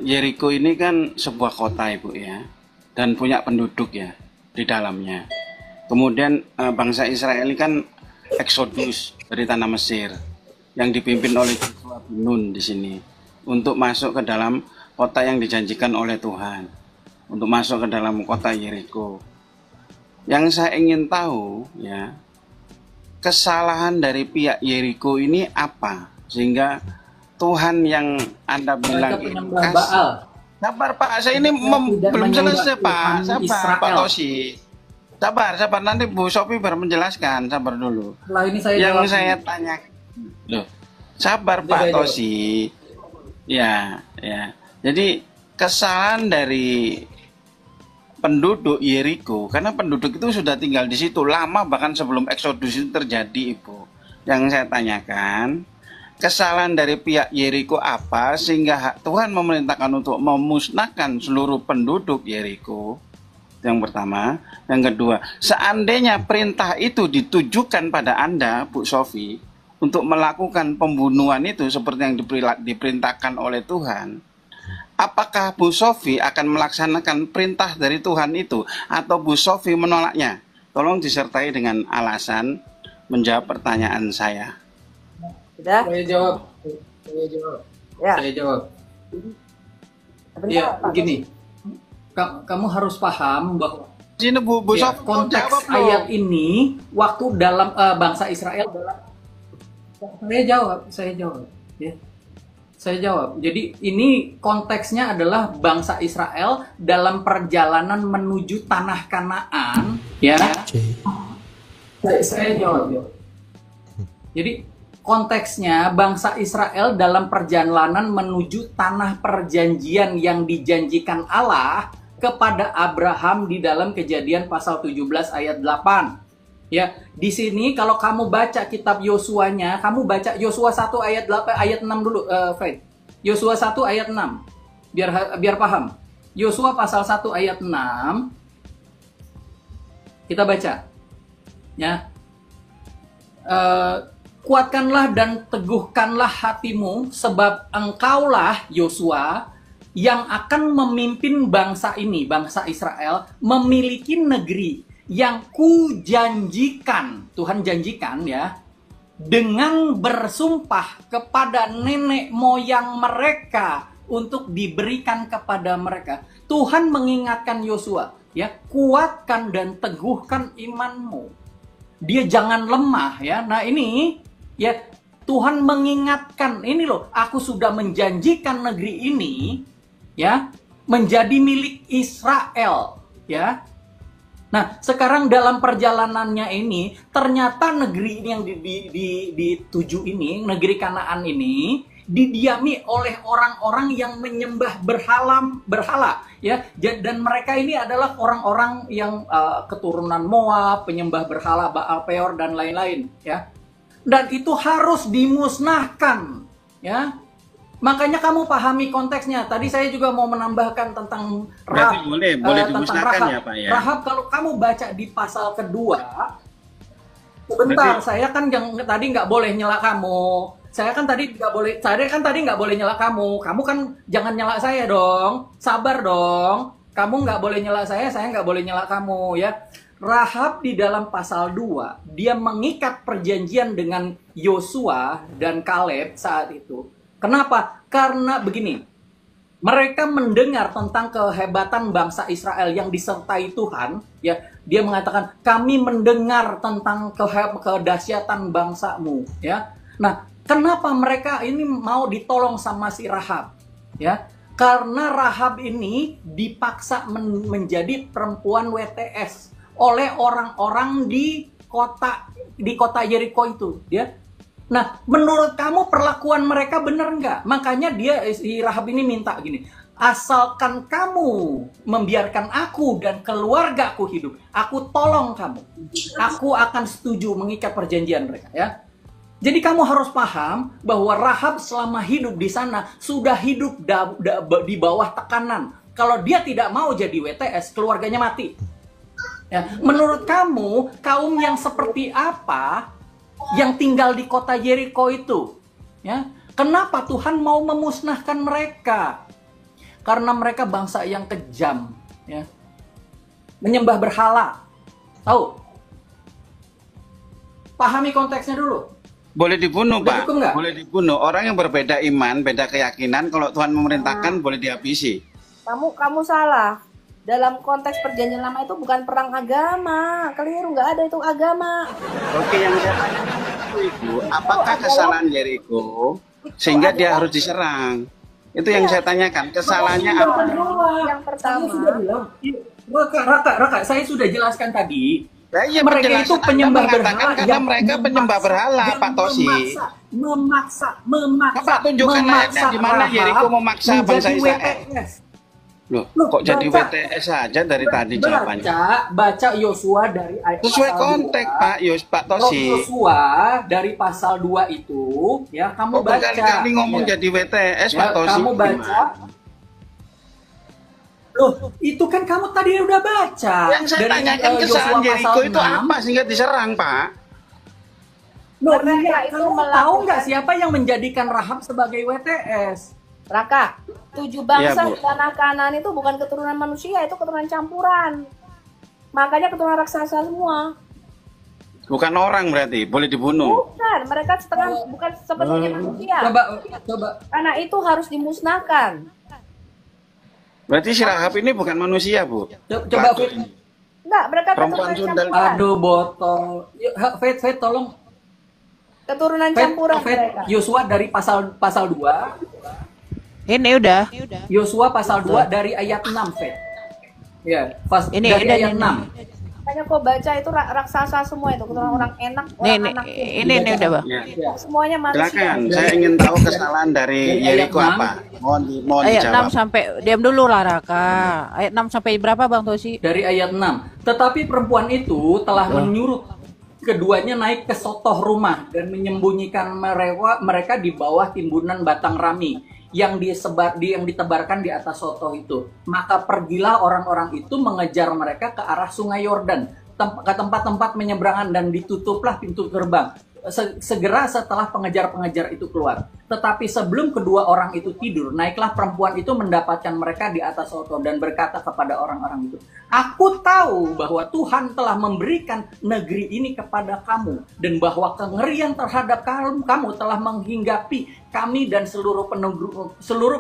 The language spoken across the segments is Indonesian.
Yeriko ini kan sebuah kota Ibu ya, dan punya penduduk ya di dalamnya. Kemudian bangsa Israel ini kan eksodus dari tanah Mesir yang dipimpin oleh Joshua bin Nun di sini untuk masuk ke dalam kota yang dijanjikan oleh Tuhan, untuk masuk ke dalam kota Yeriko. Yang saya ingin tahu ya, kesalahan dari pihak Yeriko ini apa sehingga Tuhan yang Anda bilang itu kasih. Sabar Pak, saya ini belum selesai Pak. Sabar Pak Tosi. Sabar, nanti Bu Sofi baru menjelaskan. Sabar dulu. Setelah ini saya yang jawab. saya tanya. Loh, sabar Pak Tosi. Ya. Jadi kesalahan dari penduduk Yeriko, karena penduduk itu sudah tinggal di situ lama bahkan sebelum eksodus itu terjadi Ibu. Yang saya tanyakan, kesalahan dari pihak Yeriko apa sehingga Tuhan memerintahkan untuk memusnahkan seluruh penduduk Yeriko? Yang pertama. Yang kedua, seandainya perintah itu ditujukan pada Anda, Bu Sofi, untuk melakukan pembunuhan itu seperti yang diperintahkan oleh Tuhan, apakah Bu Sofi akan melaksanakan perintah dari Tuhan itu atau Bu Sofi menolaknya? Tolong disertai dengan alasan menjawab pertanyaan saya. Sudah? Saya jawab. Ya. Saya jawab. Sebentar, Ya, Pak. begini. Kamu harus paham bahwa Sini Bu ya, Sofi konteks jawab dong. ayat ini waktu dalam bangsa Israel dalam saya jawab, ya. Saya jawab. Jadi ini konteksnya adalah bangsa Israel dalam perjalanan menuju tanah Kanaan, ya. Saya jawab, ya. Jadi konteksnya bangsa Israel dalam perjalanan menuju tanah perjanjian yang dijanjikan Allah kepada Abraham di dalam Kejadian pasal 17 ayat 8. Ya, di sini kalau kamu baca kitab Yosuanya, kamu baca Yosua 1 ayat 8 ayat 6 dulu, Fred. Yosua 1 ayat 6. Biar paham. Yosua pasal 1 ayat 6. Kita baca. Ya. Kuatkanlah dan teguhkanlah hatimu, sebab engkaulah Yosua yang akan memimpin bangsa ini, bangsa Israel, memiliki negeri yang kujanjikan, Tuhan janjikan ya, dengan bersumpah kepada nenek moyang mereka untuk diberikan kepada mereka. Tuhan mengingatkan Yosua, ya, kuatkan dan teguhkan imanmu. Dia jangan lemah ya. Nah ini ya, Tuhan mengingatkan, ini loh, aku sudah menjanjikan negeri ini ya menjadi milik Israel ya. Nah, sekarang dalam perjalanannya ini ternyata negeri ini yang dituju ini, negeri Kanaan ini didiami oleh orang-orang yang menyembah berhala ya, dan mereka ini adalah orang-orang yang keturunan Moab, penyembah berhala Baal Peor dan lain-lain ya. Dan itu harus dimusnahkan ya. Makanya kamu pahami konteksnya. Tadi saya juga mau menambahkan tentang Rahab. Boleh dimusnahkan Rahab. ya Pak ya. Rahab kalau kamu baca di pasal kedua, sebentar, saya kan tadi nggak boleh nyela kamu. Saya kan tadi nggak boleh nyela kamu. Kamu kan jangan nyela saya dong. Sabar dong. Kamu nggak boleh nyela saya nggak boleh nyela kamu ya. Rahab di dalam pasal 2, dia mengikat perjanjian dengan Yosua dan Kaleb saat itu. Kenapa? Karena begini, mereka mendengar tentang kehebatan bangsa Israel yang disertai Tuhan, ya. Dia mengatakan, kami mendengar tentang kedahsyatan bangsamu, ya. Nah, kenapa mereka ini mau ditolong sama si Rahab, ya? Karena Rahab ini dipaksa menjadi perempuan WTS oleh orang-orang di kota Yeriko itu, ya. Nah, menurut kamu perlakuan mereka benar nggak? Makanya si Rahab ini minta gini, asalkan kamu membiarkan aku dan keluargaku hidup, aku tolong kamu. Aku akan setuju mengikat perjanjian mereka, ya. Jadi kamu harus paham bahwa Rahab selama hidup di sana sudah hidup di bawah tekanan. Kalau dia tidak mau jadi WTS, keluarganya mati. Ya, menurut kamu, kaum yang seperti apa yang tinggal di kota Yeriko itu, ya, kenapa Tuhan mau memusnahkan mereka? Karena mereka bangsa yang kejam, ya. Menyembah berhala. Tahu? Pahami konteksnya dulu. Boleh dibunuh, Boleh Pak. dihukum nggak? Boleh dibunuh. Orang yang berbeda iman, beda keyakinan, kalau Tuhan memerintahkan boleh dihabisi. Kamu salah. Dalam konteks perjanjian lama itu bukan perang agama. Keliru, nggak ada itu agama. Oke, yang saya tanya itu, apakah kesalahan Yeriko sehingga dia harus diserang? Itu yang saya tanyakan. Kesalahannya Yang apa? kedua, Yang pertama. saya sudah bilang. Raka, saya sudah jelaskan tadi. Nah, iya, Mereka penjelasan itu Anda penyembah mengatakan berhala karena mereka penyembah berhala, Pak Tosi. memaksa. Bapak tunjukkan ayatnya di mana Yeriko memaksa bangsa Israel. WTS. Loh, kok jadi WTS saja dari tadi jawabannya? Baca Yosua dari ayat Sesuai pasal konteks, 2. Pak Tosi. Yosua dari pasal 2 itu, ya kamu Kok baca. berkali-kali ngomong ya. jadi WTS, Ya, Pak Tosi? kamu baca. Gimana? Loh, itu kan kamu tadi udah baca. Yang saya tanyakan Yosua kesalahan Yeriko pasal itu 6. apa sehingga diserang, Pak? Loh, Mereka iya, itu kamu melakukan- tahu nggak siapa yang menjadikan Rahab sebagai WTS? Raka, 7 bangsa Iya, Bu. di tanah Kanaan itu bukan keturunan manusia, itu keturunan campuran. Makanya keturunan raksasa semua. Bukan orang berarti, boleh dibunuh. Bukan, mereka bukan sepenuhnya manusia. Coba. Karena itu harus dimusnahkan. Berarti si Rahab ini bukan manusia, Bu. Coba Ratu Fit. ini. Enggak, mereka Perempuan keturunan sundal. campuran. Aduh, botol. Fit, tolong. Keturunan Fit, campuran mereka. Yosua dari pasal 2. Ini udah. Yosua pasal 2 dari ayat 6, Fit. Ya, Ini, dari ini, ayat ini. 6. Makanya kok baca itu raksasa semua itu, keturunan orang enak, Nih, orang anak. ini udah, Bang. Ya. Ya. Semuanya manusia. Silakan, saya ingin tahu kesalahan dari Dari Yeriko ayat apa. Mohon Ayat dijawab. 6 sampai diam dulu lah, Raka. Ayat 6 sampai berapa, Bang Tosi? Dari ayat 6. Tetapi perempuan itu telah menyuruh keduanya naik ke sotoh rumah dan menyembunyikan mereka di bawah timbunan batang rami yang ditebarkan di atas sotoh itu. Maka pergilah orang-orang itu mengejar mereka ke arah sungai Yordan, ke tempat-tempat menyeberangan, dan ditutuplah pintu gerbang. Segera setelah pengejar-pengejar itu keluar. Tetapi sebelum kedua orang itu tidur, naiklah perempuan itu mendapatkan mereka di atas sotoh dan berkata kepada orang-orang itu, "Aku tahu bahwa Tuhan telah memberikan negeri ini kepada kamu, dan bahwa kengerian terhadap kamu telah menghinggapi kami, dan seluruh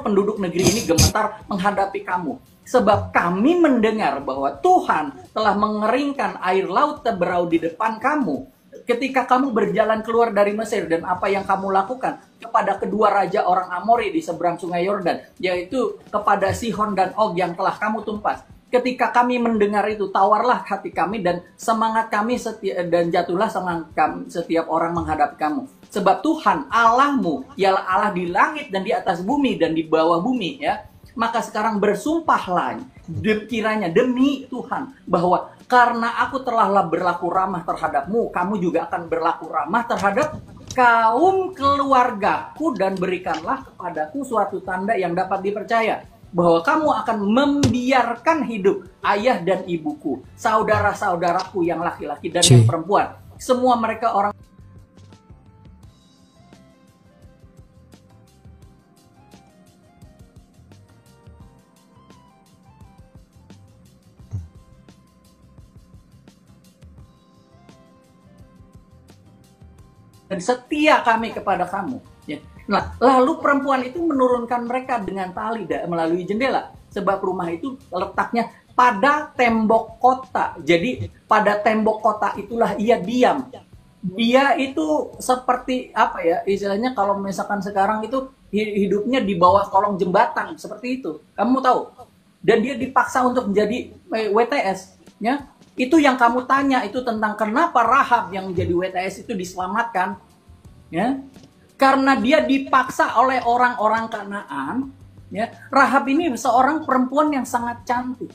penduduk negeri ini gemetar menghadapi kamu. Sebab kami mendengar bahwa Tuhan telah mengeringkan air laut Teberau di depan kamu ketika kamu berjalan keluar dari Mesir, dan apa yang kamu lakukan kepada kedua raja orang Amori di seberang sungai Yordan, yaitu kepada Sihon dan Og yang telah kamu tumpas. Ketika kami mendengar itu, tawarlah hati kami dan semangat kami, dan jatuhlah semangat kami setiap orang menghadap kamu. Sebab Tuhan Allahmu ialah Allah di langit dan di atas bumi dan di bawah bumi, ya. Maka sekarang bersumpahlah kiranya demi Tuhan bahwa karena aku telah berlaku ramah terhadapmu, kamu juga akan berlaku ramah terhadap kaum keluargaku, dan berikanlah kepadaku suatu tanda yang dapat dipercaya, bahwa kamu akan membiarkan hidup ayah dan ibuku, saudara-saudaraku yang laki-laki dan yang perempuan, semua mereka orang dan setia kami kepada kamu. Ya. Nah, lalu perempuan itu menurunkan mereka dengan tali melalui jendela, sebab rumah itu letaknya pada tembok kota. Jadi pada tembok kota itulah ia diam. Dia itu seperti apa ya, istilahnya kalau misalkan sekarang itu hidupnya di bawah kolong jembatan seperti itu. Kamu tahu? Dan dia dipaksa untuk menjadi WTS, ya. Itu yang kamu tanya itu tentang kenapa Rahab yang menjadi WTS itu diselamatkan, ya, karena dia dipaksa oleh orang-orang Kanaan, ya. Rahab ini seorang perempuan yang sangat cantik,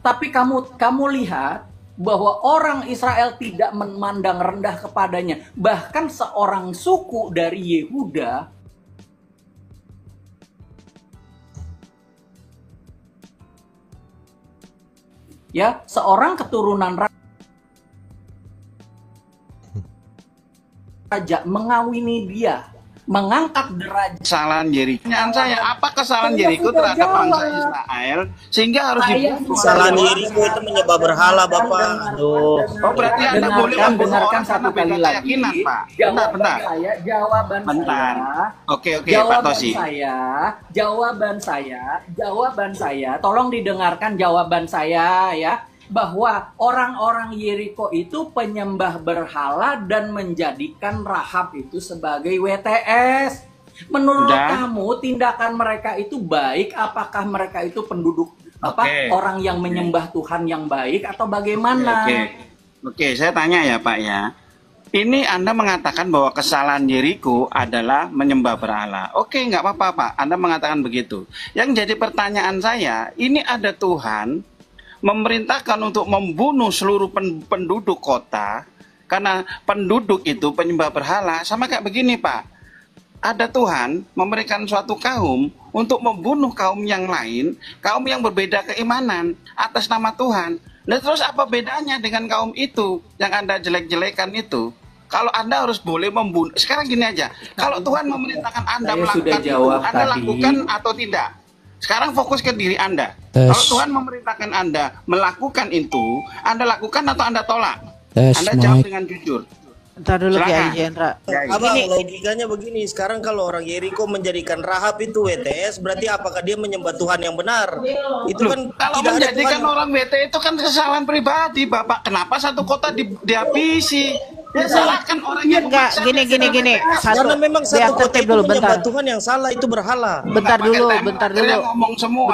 tapi kamu lihat bahwa orang Israel tidak memandang rendah kepadanya, bahkan seorang suku dari Yehuda, ya, seorang keturunan raja mengawini dia, mengangkat derajat. Kesalahan Yeriko. Pertanyaan saya, apa kesalahan Yeriko sudah terhadap bangsa jawab. Israel sehingga harus Saya dibunuh? Kesalahan Yeriko itu menyembah berhala, Bapak. Aduh. Oh, berarti Anda boleh membunuh dengarkan orang satu karena beda kali lagi. keyakinan, Pak. Jawaban Bentar. saya, jawaban Bentar. saya. Oke, Pak Tosi. Jawaban saya, tolong didengarkan jawaban saya ya, bahwa orang-orang Yeriko itu penyembah berhala dan menjadikan Rahab itu sebagai WTS. Menurut Udah. kamu tindakan mereka itu baik? Apakah mereka itu penduduk Oke. orang yang menyembah Tuhan yang baik atau bagaimana? Oke, saya tanya ya Pak ya. Ini Anda mengatakan bahwa kesalahan Yeriko adalah menyembah berhala. Oke, nggak apa-apa Pak, Anda mengatakan begitu. Yang jadi pertanyaan saya, ini ada Tuhan memerintahkan untuk membunuh seluruh penduduk kota karena penduduk itu penyembah berhala. Sama kayak begini Pak, ada Tuhan memberikan suatu kaum untuk membunuh kaum yang lain, kaum yang berbeda keimanan atas nama Tuhan. Nah terus apa bedanya dengan kaum itu yang Anda jelek-jelekan itu? Kalau Anda harus boleh membunuh, sekarang gini aja, kalau Tuhan memerintahkan Anda Saya sudah melakukan itu, jawab Anda tadi. lakukan atau tidak? Sekarang fokus ke diri Anda. Kalau Tuhan memerintahkan Anda melakukan itu, Anda lakukan atau Anda tolak? Anda jawab dengan jujur. Ntar dulu Silakan. Kiai Jendra. Abang, logikanya begini, sekarang kalau orang Yeriko menjadikan Rahab itu WTS, berarti apakah dia menyembah Tuhan yang benar? Itu Loh, kan kalau tidak ada menjadikan Tuhan. orang WT itu kan kesalahan pribadi, Bapak. Kenapa satu kota dihabisi? Ya salahkan orang yang Enggak, memaksa gini. dia Satu, Karena memang biar satu kota tertib itu dulu, menyembah bentar. Tuhan yang salah, itu berhala. Bentar Nggak dulu, pakai tema, bentar akhirnya dulu. ngomong semua.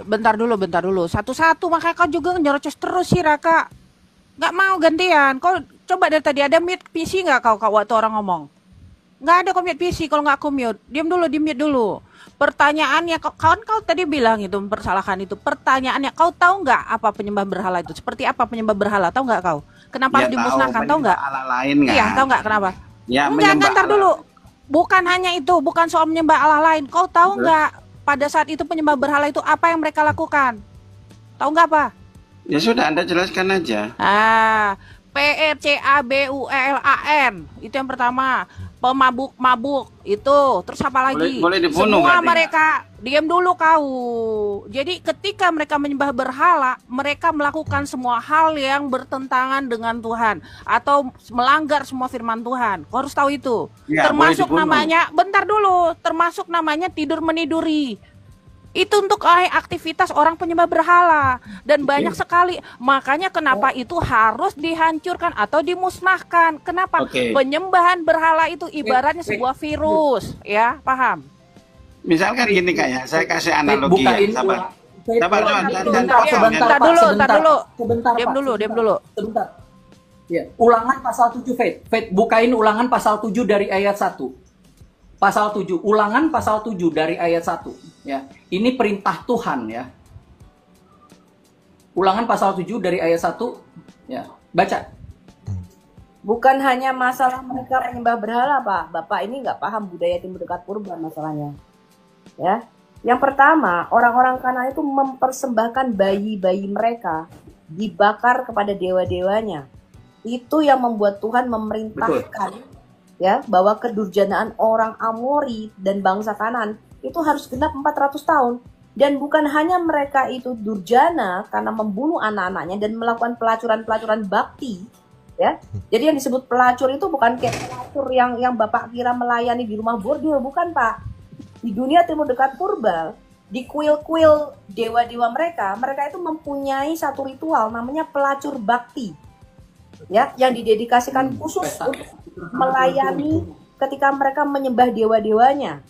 Bentar dulu. Satu-satu, makanya kau juga nyerocos terus sih, Raka. Nggak mau gantian. Kau coba dari tadi ada mute PC nggak kau waktu orang ngomong? Nggak ada kau mute PC. Kalau nggak aku mute, di mute dulu. Pertanyaannya, kau tadi bilang itu mempersalahkan itu. Pertanyaannya, kau tahu nggak apa penyembah berhala itu? Seperti apa penyembah berhala? Tahu nggak kau? Kenapa harus dimusnahkan? Tahu nggak? Allah lain kan? Iya, tahu nggak kenapa? Ya, Enggak, menyembah ntar Allah. dulu. Bukan hanya itu, bukan soal menyembah Allah lain. Kau tahu nggak pada saat itu penyembah berhala itu apa yang mereka lakukan? Tahu nggak apa? Ya sudah, Anda jelaskan aja. PRCABULAN itu yang pertama. Pemabuk-mabuk itu, terus apa lagi? Boleh dibunuh Semua berarti. mereka diam dulu kau. Jadi ketika mereka menyembah berhala, mereka melakukan semua hal yang bertentangan dengan Tuhan atau melanggar semua firman Tuhan. Kau harus tahu itu. Ya, Termasuk boleh dibunuh. namanya, bentar dulu, termasuk namanya tidur meniduri. Itu untuk aktivitas orang penyembah berhala dan banyak sekali. Makanya kenapa itu harus dihancurkan atau dimusnahkan? Kenapa? Oke. Penyembahan berhala itu ibaratnya sebuah virus, ya, paham? Misalkan gini kayak, saya kasih analogi ya, sabar. Sabar, Sebentar dulu. Diam dulu. Sebentar. Ya, ulangan pasal 7 Faith, bukain ulangan pasal 7 dari ayat 1. Pasal 7, ulangan pasal 7 dari ayat 1 ya. Ini perintah Tuhan ya. Ulangan pasal 7 dari ayat 1 ya. Baca. Bukan hanya masalah mereka menyembah berhala, Pak. Bapak ini nggak paham budaya Timur Dekat Purba masalahnya. Ya. Yang pertama, orang-orang Kanaan itu mempersembahkan bayi-bayi mereka dibakar kepada dewa-dewanya. Itu yang membuat Tuhan memerintahkan ya bahwa kedurjanaan orang Amori dan bangsa Kanaan itu harus genap 400 tahun. Dan bukan hanya mereka itu durjana karena membunuh anak-anaknya dan melakukan pelacuran-pelacuran bakti, ya. Jadi yang disebut pelacur itu bukan kayak pelacur yang Bapak kira melayani di rumah bordil, bukan, Pak. Di dunia Timur Dekat Purba, di kuil-kuil dewa-dewa mereka itu mempunyai satu ritual namanya pelacur bakti. Ya, yang didedikasikan khusus untuk melayani ketika mereka menyembah dewa-dewanya.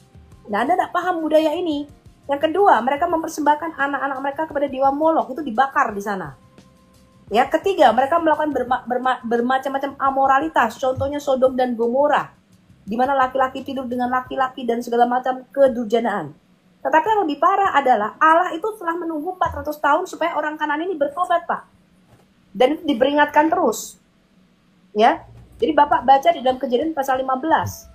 Nah, Anda tidak paham budaya ini. Yang kedua, mereka mempersembahkan anak-anak mereka kepada dewa Molok, itu dibakar di sana. Ya, ketiga, mereka melakukan bermacam-macam amoralitas, contohnya Sodom dan Gomora, di mana laki-laki tidur dengan laki-laki dan segala macam kedurjanaan. Tetapi yang lebih parah adalah Allah itu telah menunggu 400 tahun supaya orang Kanaan ini bertobat, Pak. Dan itu diperingatkan terus. Ya. Jadi Bapak baca di dalam Kejadian pasal 15.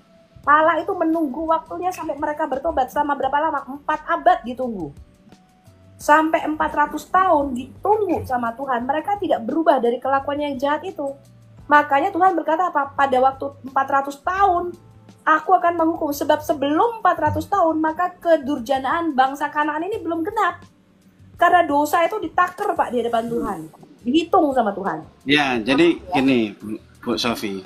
Allah itu menunggu waktunya sampai mereka bertobat. Selama berapa lama? 4 abad ditunggu. Sampai 400 tahun ditunggu sama Tuhan. Mereka tidak berubah dari kelakuannya yang jahat itu. Makanya Tuhan berkata apa? Pada waktu 400 tahun Aku akan menghukum sebab sebelum 400 tahun maka kedurjanaan bangsa Kanaan ini belum genap. Karena dosa itu ditaker Pak di hadapan Tuhan. Dihitung sama Tuhan. Ya, jadi gini Bu Sofi.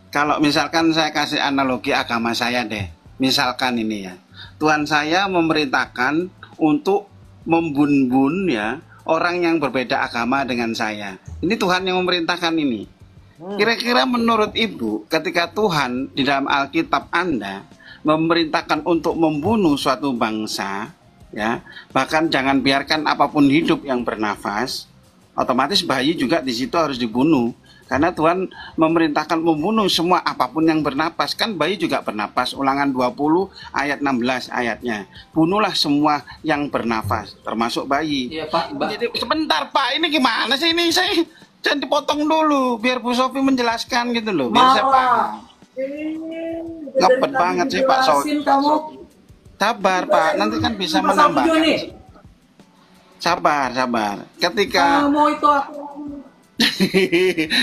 Kalau misalkan saya kasih analogi agama saya deh. Misalkan ini ya. Tuhan saya memerintahkan untuk membun-bun ya orang yang berbeda agama dengan saya. Ini Tuhan yang memerintahkan ini. Kira-kira menurut Ibu, ketika Tuhan di dalam Alkitab Anda memerintahkan untuk membunuh suatu bangsa, ya, bahkan jangan biarkan apapun hidup yang bernafas, otomatis bayi juga di situ harus dibunuh. Karena Tuhan memerintahkan membunuh semua apapun yang bernapas. Kan bayi juga bernapas. Ulangan 20 ayat 16 ayatnya. Bunuhlah semua yang bernafas, termasuk bayi. Iya Pak. Jadi sebentar Pak, ini gimana sih ini? Saya jangan dipotong dulu, biar Bu Sofi menjelaskan gitu loh. Biar saya paham. Ngepet banget sih Pak Sofi. Sabar Pak, nanti kan bisa menambahkan. Sabar. Ketika Mau itu aku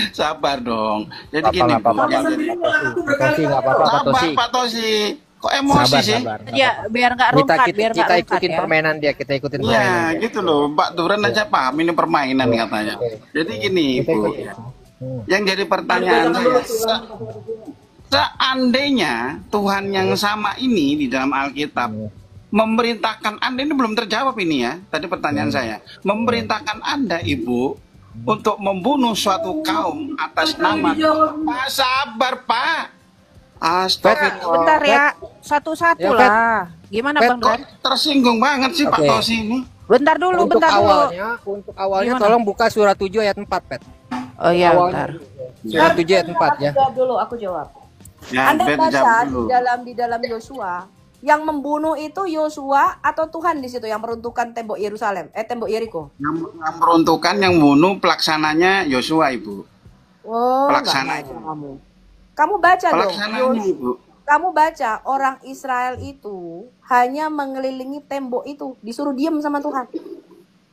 sabar dong. Jadi gini Bu. Sabar Pak Tosi. Kok emosi sih? Ya, biar nggak rungkat, biar nggak kita rungkat ikutin ya. permainan dia, kita ikutin Ya permainan. gitu loh, Pak Duran aja paham ini permainan katanya. Jadi gini Bu, yang jadi pertanyaan saya, seandainya Tuhan yang sama ini di dalam Alkitab memerintahkan Anda, ini belum terjawab ini ya, tadi pertanyaan saya, memerintahkan Anda Ibu untuk membunuh suatu kaum atas nama Pak, sabar Pak. Astagfirullah. Bentar ya, satu-satu Ya, lah. Gimana Bang Kok Don? tersinggung banget sih Pak Oke. Tosi ini? Bentar dulu, Untuk bentar dulu. awalnya Gimana? tolong buka surah 7 ayat 4, Pet. Oh iya, Awalnya. bentar. Surah 7 ayat 4 ya. Aku jawab. Ya, Anda Bet, baca jawab dulu. di dalam Yosua, yang membunuh itu Yosua atau Tuhan di situ yang meruntuhkan tembok Yerusalem, tembok Yeriko. Yang meruntuhkan, yang bunuh pelaksananya Yosua Ibu. Oh, Pelaksananya. nggak baca kamu. Kamu baca dong. Pelaksananya Ibu. Kamu baca orang Israel itu hanya mengelilingi tembok itu, disuruh diam sama Tuhan.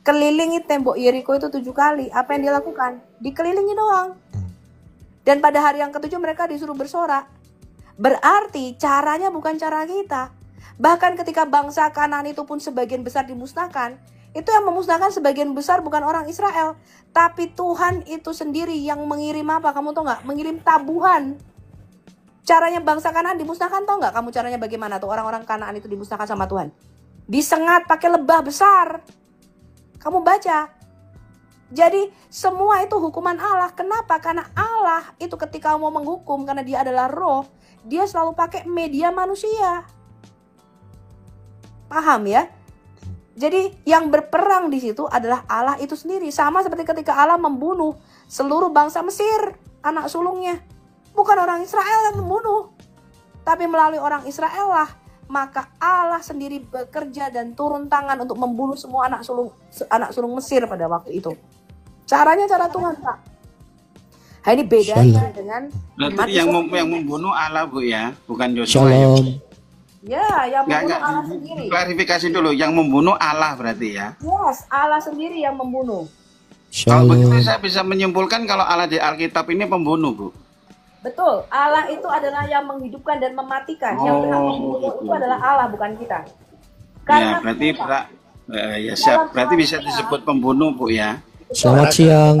Kelilingi tembok Yeriko itu 7 kali. Apa yang dia lakukan? Dikelilingi doang. Dan pada hari yang ke-7 mereka disuruh bersorak. Berarti caranya bukan cara kita. Bahkan ketika bangsa Kanaan itu pun sebagian besar dimusnahkan, itu yang memusnahkan sebagian besar bukan orang Israel, tapi Tuhan itu sendiri yang mengirim apa? Kamu tahu nggak? Mengirim tabuhan. Caranya bangsa Kanaan dimusnahkan, tahu nggak kamu caranya bagaimana tuh orang-orang Kanaan itu dimusnahkan sama Tuhan? Disengat pakai lebah besar. Kamu baca. Jadi semua itu hukuman Allah. Kenapa? Karena Allah itu ketika mau menghukum, karena dia adalah roh, dia selalu pakai media manusia. Paham ya? Jadi yang berperang di situ adalah Allah itu sendiri. Sama seperti ketika Allah membunuh seluruh bangsa Mesir, anak sulungnya. Bukan orang Israel yang membunuh, tapi melalui orang Israel lah, maka Allah sendiri bekerja dan turun tangan untuk membunuh semua anak sulung Mesir pada waktu itu. Caranya cara Tuhan, Pak. Nah, ini bedanya dengan Berarti yang membunuh Allah Bu ya, bukan Yosua. Ya, Shalom. ya yang Nggak, membunuh Allah sendiri. klarifikasi dulu, yang membunuh Allah berarti ya. Yes, Allah sendiri yang membunuh. Kalau begitu Shalom. saya bisa menyimpulkan kalau Allah di Alkitab ini pembunuh Bu. Betul, Allah itu adalah yang menghidupkan dan mematikan. Yang berhak membunuh itu adalah Allah, bukan kita. Ya, berarti ya siap. Berarti bisa disebut pembunuh Bu ya. Selamat siang.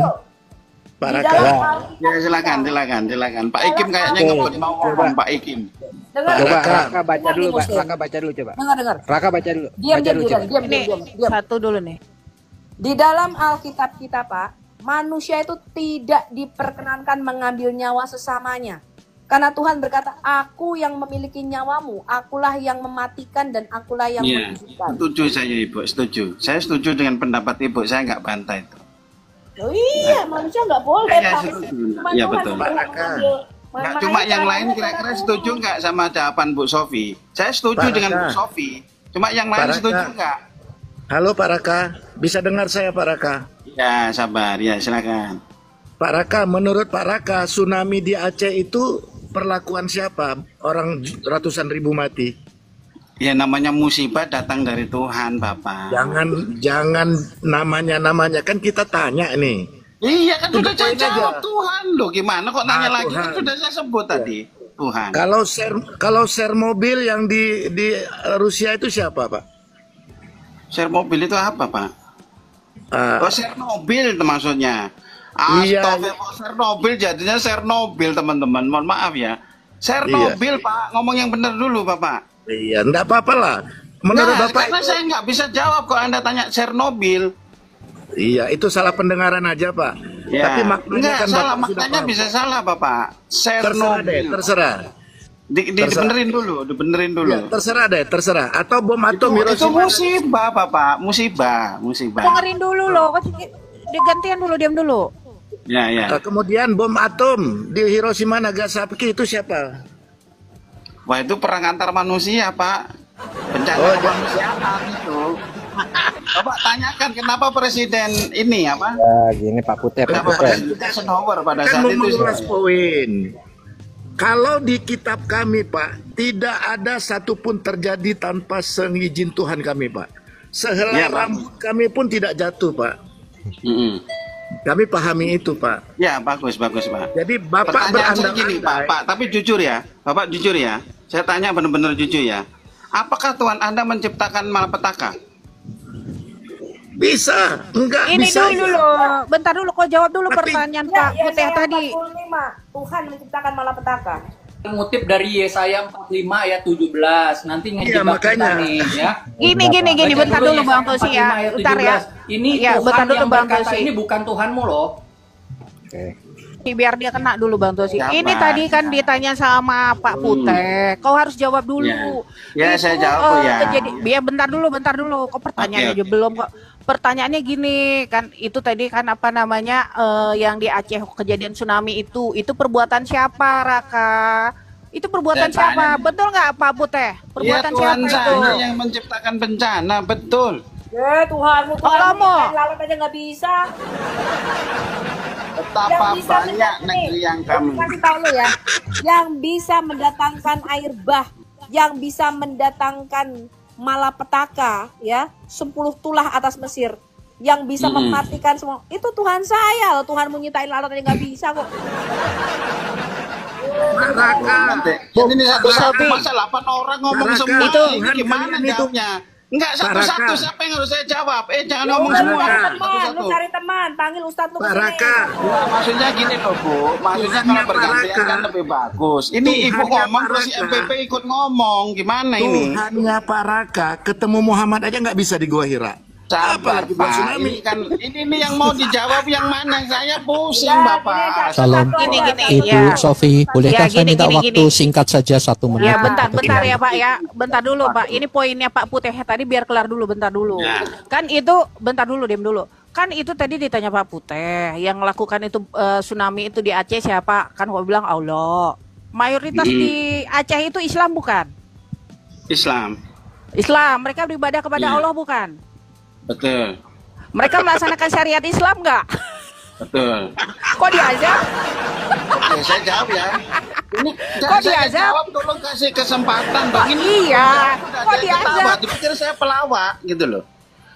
Pak Di Raka. dalam Alkitab, Ya silakan. Pak Ikim kayaknya ngebut mau ngomong Pak Ikim. dengar, Coba Raka. Raka baca dulu, Pak. Raka baca dulu coba. dengar. Raka baca dulu. Diam, Baca dulu coba. diam. Satu dulu nih. Di dalam Alkitab kita, Pak, manusia itu tidak diperkenankan mengambil nyawa sesamanya. Karena Tuhan berkata, aku yang memiliki nyawamu, akulah yang mematikan dan akulah yang Iya, menghidupkan. setuju saya Ibu, setuju. Saya setuju dengan pendapat Ibu, saya nggak bantah itu. Oh iya, manusia nggak boleh, Iya, Pak. setuju. Cuma Iya, Tuhan betul. yang berhak mengambil. Nggak Makanya cuma yang caranya lain kira-kira cara setuju Tuhan. nggak sama jawaban Bu Sofi? Saya setuju Pak dengan Bu Raka. Sofi. Cuma yang lain Pak Raka. setuju nggak? Halo Pak Raka, bisa dengar saya Pak Raka? Ya sabar, ya silakan. Pak Raka, menurut Pak Raka, tsunami di Aceh itu perlakuan siapa? Orang ratusan ribu mati. Ya namanya musibah datang dari Tuhan Bapak. Jangan namanya kan kita tanya nih. Iya kan Udah sudah saya poin aja. jawab Tuhan loh. Gimana kok nanya lagi? Tuhan. Kan sudah saya sebut tadi. Tuhan. Kalau share mobil yang di Rusia itu siapa, Pak? Share mobil itu apa, Pak? Ah, Oh, Chernobyl itu maksudnya. iya, Astagfirullah, Chernobyl jadinya Chernobyl, teman-teman. Mohon maaf ya. iya, Chernobyl, Pak. Ngomong yang benar dulu, Bapak. iya, enggak apa-apa lah. Menurut Nah, Bapak karena itu, saya nggak bisa jawab kalau Anda tanya Chernobyl. iya, itu salah pendengaran aja, Pak. Tapi Ya, maknanya enggak kan salah. Bapak sudah Maknanya paham. bisa salah, Bapak. Terserah deh, Chernobyl. terserah. Terserah. Dibenerin dulu. Iya, terserah deh, terserah. Atau bom Itu atom Hiroshima. musibah, Bapak. Musibah. Dengerin dulu loh, digantian dulu, diam dulu. Ya, ya. Kemudian bom atom di Hiroshima Nagasaki itu siapa? Wah, itu perang antar manusia, Pak. Bencana Oh, kemanusiaan itu. Bapak tanyakan kenapa presiden ini apa? Ya, gini Pak Putih, Pak Kenapa Putih. presiden Eisenhower pada Kan saat mau itu? mengulas poin. Kalau di kitab kami, Pak, tidak ada satupun terjadi tanpa seizin Tuhan kami, Pak. Sehelai Ya, Pak. rambut kami pun tidak jatuh, Pak. Mm-mm. Kami pahami itu, Pak. Ya, bagus, Pak. Jadi Bapak Pertanyaan saya gini, berandai-andai. Pak, tapi jujur ya. Bapak jujur ya. Saya tanya benar-benar jujur ya. Apakah Tuhan Anda menciptakan malapetaka? Bisa, enggak Ini bisa. dulu loh, bentar dulu, kau jawab dulu Tapi- pertanyaan Ya, Pak ya, Putih saya tadi. 45. Tuhan menciptakan malapetaka. Ngutip dari Yesaya 45 ayat 17. Nanti ngejebak makanya. kita nih ya. Gini, Baca bentar dulu dulu Bang Yesaya Tosi 45 ya, ayat bentar ya. 17. Ini Ya, Tuhan bentar dulu yang Bang berkata, Tosi. ini bukan Tuhanmu loh. Oke. Biar dia kena dulu Bang Tosi. Sabar, Ini tadi kan ditanya sama Pak Putih. Kau harus jawab dulu. Ya, Itu, saya jawab ya. Biar bentar dulu. Kok pertanyaannya Oke, aja belum kok. Pertanyaannya gini, kan itu tadi kan apa namanya yang di Aceh kejadian tsunami itu perbuatan siapa, Raka? Itu perbuatan Saya siapa? tanya. Betul nggak Pak Putih? Ya, Perbuatan Tuhan siapa itu? saya yang menciptakan bencana, betul. Ya Tuhanmu, Kamu. lalat aja nggak bisa. Betapa Yang bisa banyak negeri yang kami. Kasih tahu lo ya, yang bisa mendatangkan air bah, yang bisa mendatangkan malapetaka, ya, 10 tulah atas Mesir, yang bisa mematikan semua, itu Tuhan saya loh. Tuhan nyiptain lalat aja nggak bisa kok. Pak Raka, Ini satu-satu Sobi. masa 8 orang ngomong Raka, semua. itu, Ini Tuhan gimana kalian itu. jawabnya? Enggak Pak satu-satu, Raka. siapa yang harus saya jawab? Jangan Ya ngomong udah, lu semua. cari teman, lu Satu-satu. cari teman, panggil Ustadz lu Pak kesini. Raka. Nah, maksudnya gini loh Bu, maksudnya Tuhannya kalau bergantian Pak kan Raka. lebih bagus. Ini Tuhannya ibu ngomong Pak terus si Raka. MPP ikut ngomong, gimana ini? Tuhannya Pak Raka ketemu Muhammad aja nggak bisa di Gua Hira. Sabar Apalagi buat Pak, tsunami. ini kan ini yang mau dijawab yang mana? Saya pusing Ya, Bapak. gini, Salam. Gini, Ibu ya. Sofi, bolehkah Ya, saya gini, minta gini, waktu gini. singkat saja 1 menit? Ya bentar ya Pak ya, bentar dulu Pak. Ini poinnya Pak Putih tadi biar kelar dulu, bentar dulu. Ya. Kan itu, bentar dulu, diam dulu. Kan itu tadi ditanya Pak Putih, yang melakukan itu tsunami itu di Aceh siapa? Kan gua bilang Allah. Mayoritas di Aceh itu Islam bukan? Islam, Islam, mereka beribadah kepada Iya. Allah bukan? betul, Mereka melaksanakan syariat Islam nggak? betul. Kok diajak? Oke, saya jawab ya. Ini Kok saya diajak? jawab, tolong kasih kesempatan dong. Ini Iya, udah kok ada yang diajak? ketawa, dipikir saya pelawak gitu loh.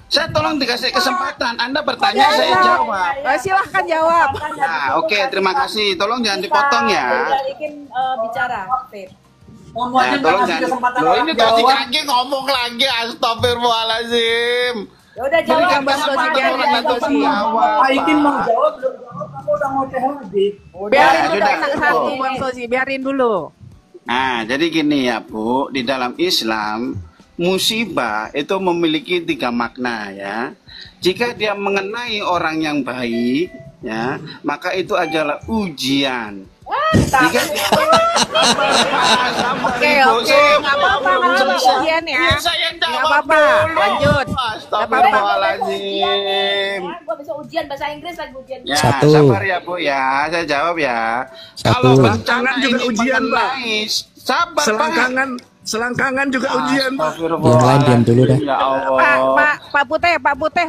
Saya tolong dikasih kesempatan. Anda bertanya, saya jawab. Silahkan jawab. Nah, oke, terima kasih. Tolong jangan dipotong ya. Bikin bicara, Fit. Mohon Nah, aja nggak tolong kasih jangan. kesempatan Loh, orang ini tadi jawab. lagi ngomong lagi. Astagfirullahaladzim. Ya udah jawab. Berikan Bang Tosi, biarin Bang Tosi. Pak Ikin mau jawab, kamu udah ngoceh lagi. Biarin Ya, dulu sudah. anak satu Bang Sosi, biarin dulu. Nah, jadi gini ya Bu, di dalam Islam musibah itu memiliki 3 makna ya. Jika dia mengenai orang yang baik, ya, maka itu adalah ujian. Jika dia Oke, nggak apa-apa, ujian ya. Saya Nggak jawab apa-apa, dulu. lanjut. Astagfirullahaladzim. Gue bisa ujian bahasa Inggris lagi ujian. Ya, Satu. sabar ya Bu ya, saya jawab ya. Satu. Kalau bencana Selangkangan juga ini ujian, Pak. mengenai, sabar Pak. Selangkangan juga ujian, Pak. Yang lain diam dulu dah. Ya Allah. Pak Putih,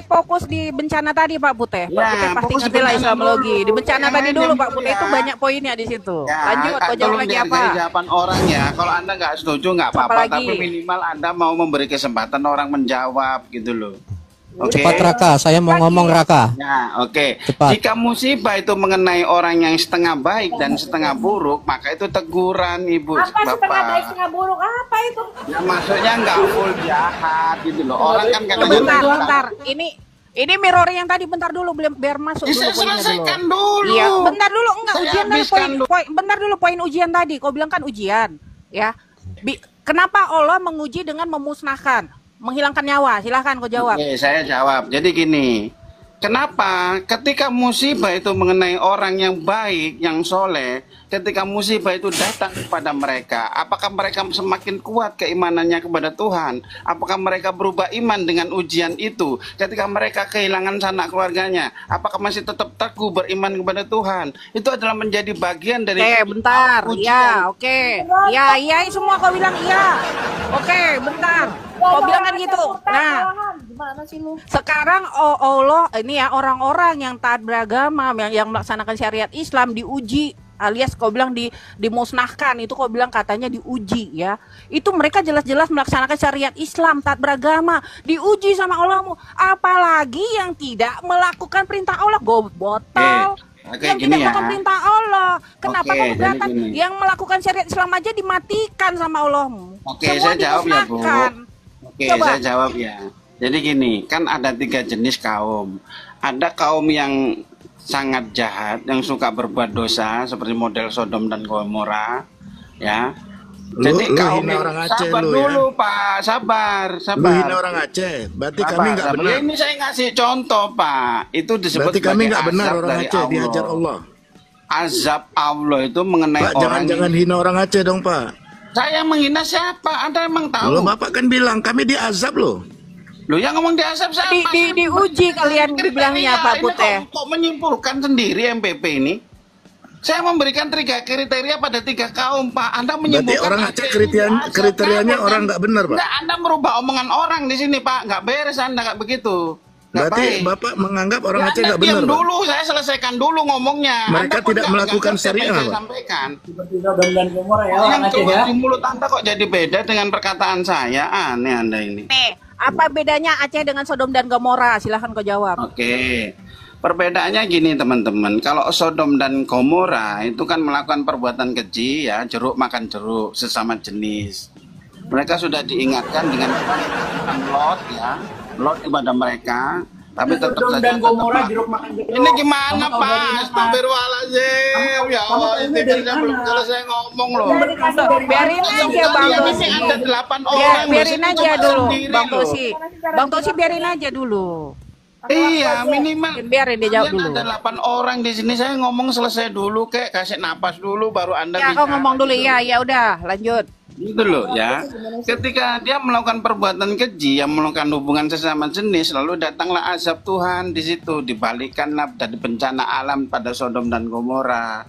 fokus di bencana tadi Pak Putih. Pak Ya, Putih pasti fokus di ngerti lah bencana Islamologi. dulu. Di bencana Yang tadi lain dulu diam Pak dulu Putih, ya. itu banyak poinnya di situ. Ya, Lanjut, kau jawab tolong lagi dihargai apa? jawaban orang ya. Kalau Anda nggak setuju nggak Apa apa-apa, lagi? tapi minimal Anda mau memberi kesempatan orang menjawab gitu loh. Oke. Cepat Raka, saya mau ngomong Raka. Ya, oke. Cepat. Jika musibah itu mengenai orang yang setengah baik dan setengah buruk, maka itu teguran Ibu Apa setengah baik Bapak. setengah buruk? Apa itu? Ya maksudnya nggak full jahat gitu loh. Orang kan katanya Bentar. Ini mirror yang tadi bentar dulu biar masuk dulu Bisa poinnya selesaikan dulu. dulu. Iya, bentar dulu enggak Saya ujian tadi habiskan dulu. bentar dulu poin ujian tadi. Kau bilang kan ujian, ya. Kenapa Allah menguji dengan memusnahkan, menghilangkan nyawa? Silahkan kau jawab. Oke, saya jawab. Jadi gini, kenapa ketika musibah itu mengenai orang yang baik, yang soleh, ketika musibah itu datang kepada mereka, apakah mereka semakin kuat keimanannya kepada Tuhan? Apakah mereka berubah iman dengan ujian itu? Ketika mereka kehilangan sanak keluarganya, apakah masih tetap teguh beriman kepada Tuhan? Itu adalah menjadi bagian dari Bentar. ujian. Ya, oke. Ya, semua kau bilang iya. Oke, bentar. Kau bilang kan gitu. Nah, Gimana sih lu? sekarang Allah ini ya orang-orang yang taat beragama yang melaksanakan syariat Islam diuji alias kau bilang dimusnahkan itu kau bilang katanya diuji ya. Itu mereka jelas-jelas melaksanakan syariat Islam taat beragama diuji sama Allahmu. Apalagi yang tidak melakukan perintah Allah botol. Oke, Yang gini tidak ya. melakukan perintah Allah. Kenapa Oke, kau jadi keberatan? gini. Yang melakukan syariat Islam aja dimatikan sama Allahmu. Oke, Semua saya jawab ya, Bu. dimusnahkan. Oke, Coba. saya jawab ya. Jadi gini, kan ada 3 jenis kaum. Ada kaum yang sangat jahat, yang suka berbuat dosa, seperti model Sodom dan Gomora, ya. Jadi Lu kaum hina yang orang Aceh sabar lu ya. dulu, Pak, sabar. Lu hina orang Aceh, berarti kami nggak Sabar. benar. Ini saya ngasih contoh, Pak. Itu disebut Berarti kami sebagai nggak benar azab orang dari Aceh diajar Allah. Azab Allah itu mengenai Pak, orang jangan hina orang Aceh dong, Pak. Saya menghina siapa? Anda emang tahu? Loh, Bapak kan bilang kami diazab loh. Lu yang ngomong di azab siapa? Diuji kalian dibilangnya Pak Ini Putih. kok menyimpulkan sendiri MPP ini? Saya memberikan 3 kriteria pada 3 kaum, Pak. Anda Berarti menyimpulkan orang Aceh Aceh ini azab, kriterianya Pak. orang nggak benar, Pak. Nggak, Anda merubah omongan orang di sini, Pak. Nggak beres Anda nggak begitu. Nggak Berarti baik. Bapak menganggap orang Ya, Aceh Anda nggak benar, diam Pak. dulu, saya selesaikan dulu ngomongnya. Mereka Anda kok tidak nggak melakukan ngerti apa yang syariah, saya Pak. sampaikan. Seperti Sodom dan Gomora ya orang Yang Aceh keluar ya. di mulut Anda kok jadi beda dengan perkataan saya? Aneh Anda ini. Nih, apa bedanya Aceh dengan Sodom dan Gomora? Silahkan kau jawab. Oke, perbedaannya gini teman-teman. Kalau Sodom dan Gomora itu kan melakukan perbuatan keji ya, jeruk makan jeruk sesama jenis. Mereka sudah diingatkan dengan Lot ya, Lot kepada mereka, tapi tetap Sodom saja dan Gomora tetap- jeruk makan jeruk. Ini gimana Kamu tahu dari Pak? mana? Astagfirullahaladzim. Ya Kamu Allah, tahu ini dari saya mana? belum selesai ngomong loh. Biarin aja Bang Ini Tosi. ada 8 orang. Biarin loh, aja saya dulu sendiri Bang loh. Tosi. Bang Tosi biarin aja dulu. Iya, minimal Biarin dia jawab kalian dulu. ada 8 orang di sini. Saya ngomong selesai dulu, kayak kasih napas dulu baru Anda Ya, bicara. kau ngomong dulu ya. Ya udah, lanjut. Gitu loh ya. Ketika dia melakukan perbuatan keji, yang melakukan hubungan sesama jenis, lalu datanglah azab Tuhan di situ, dibalikkanlah dari bencana alam pada Sodom dan Gomora.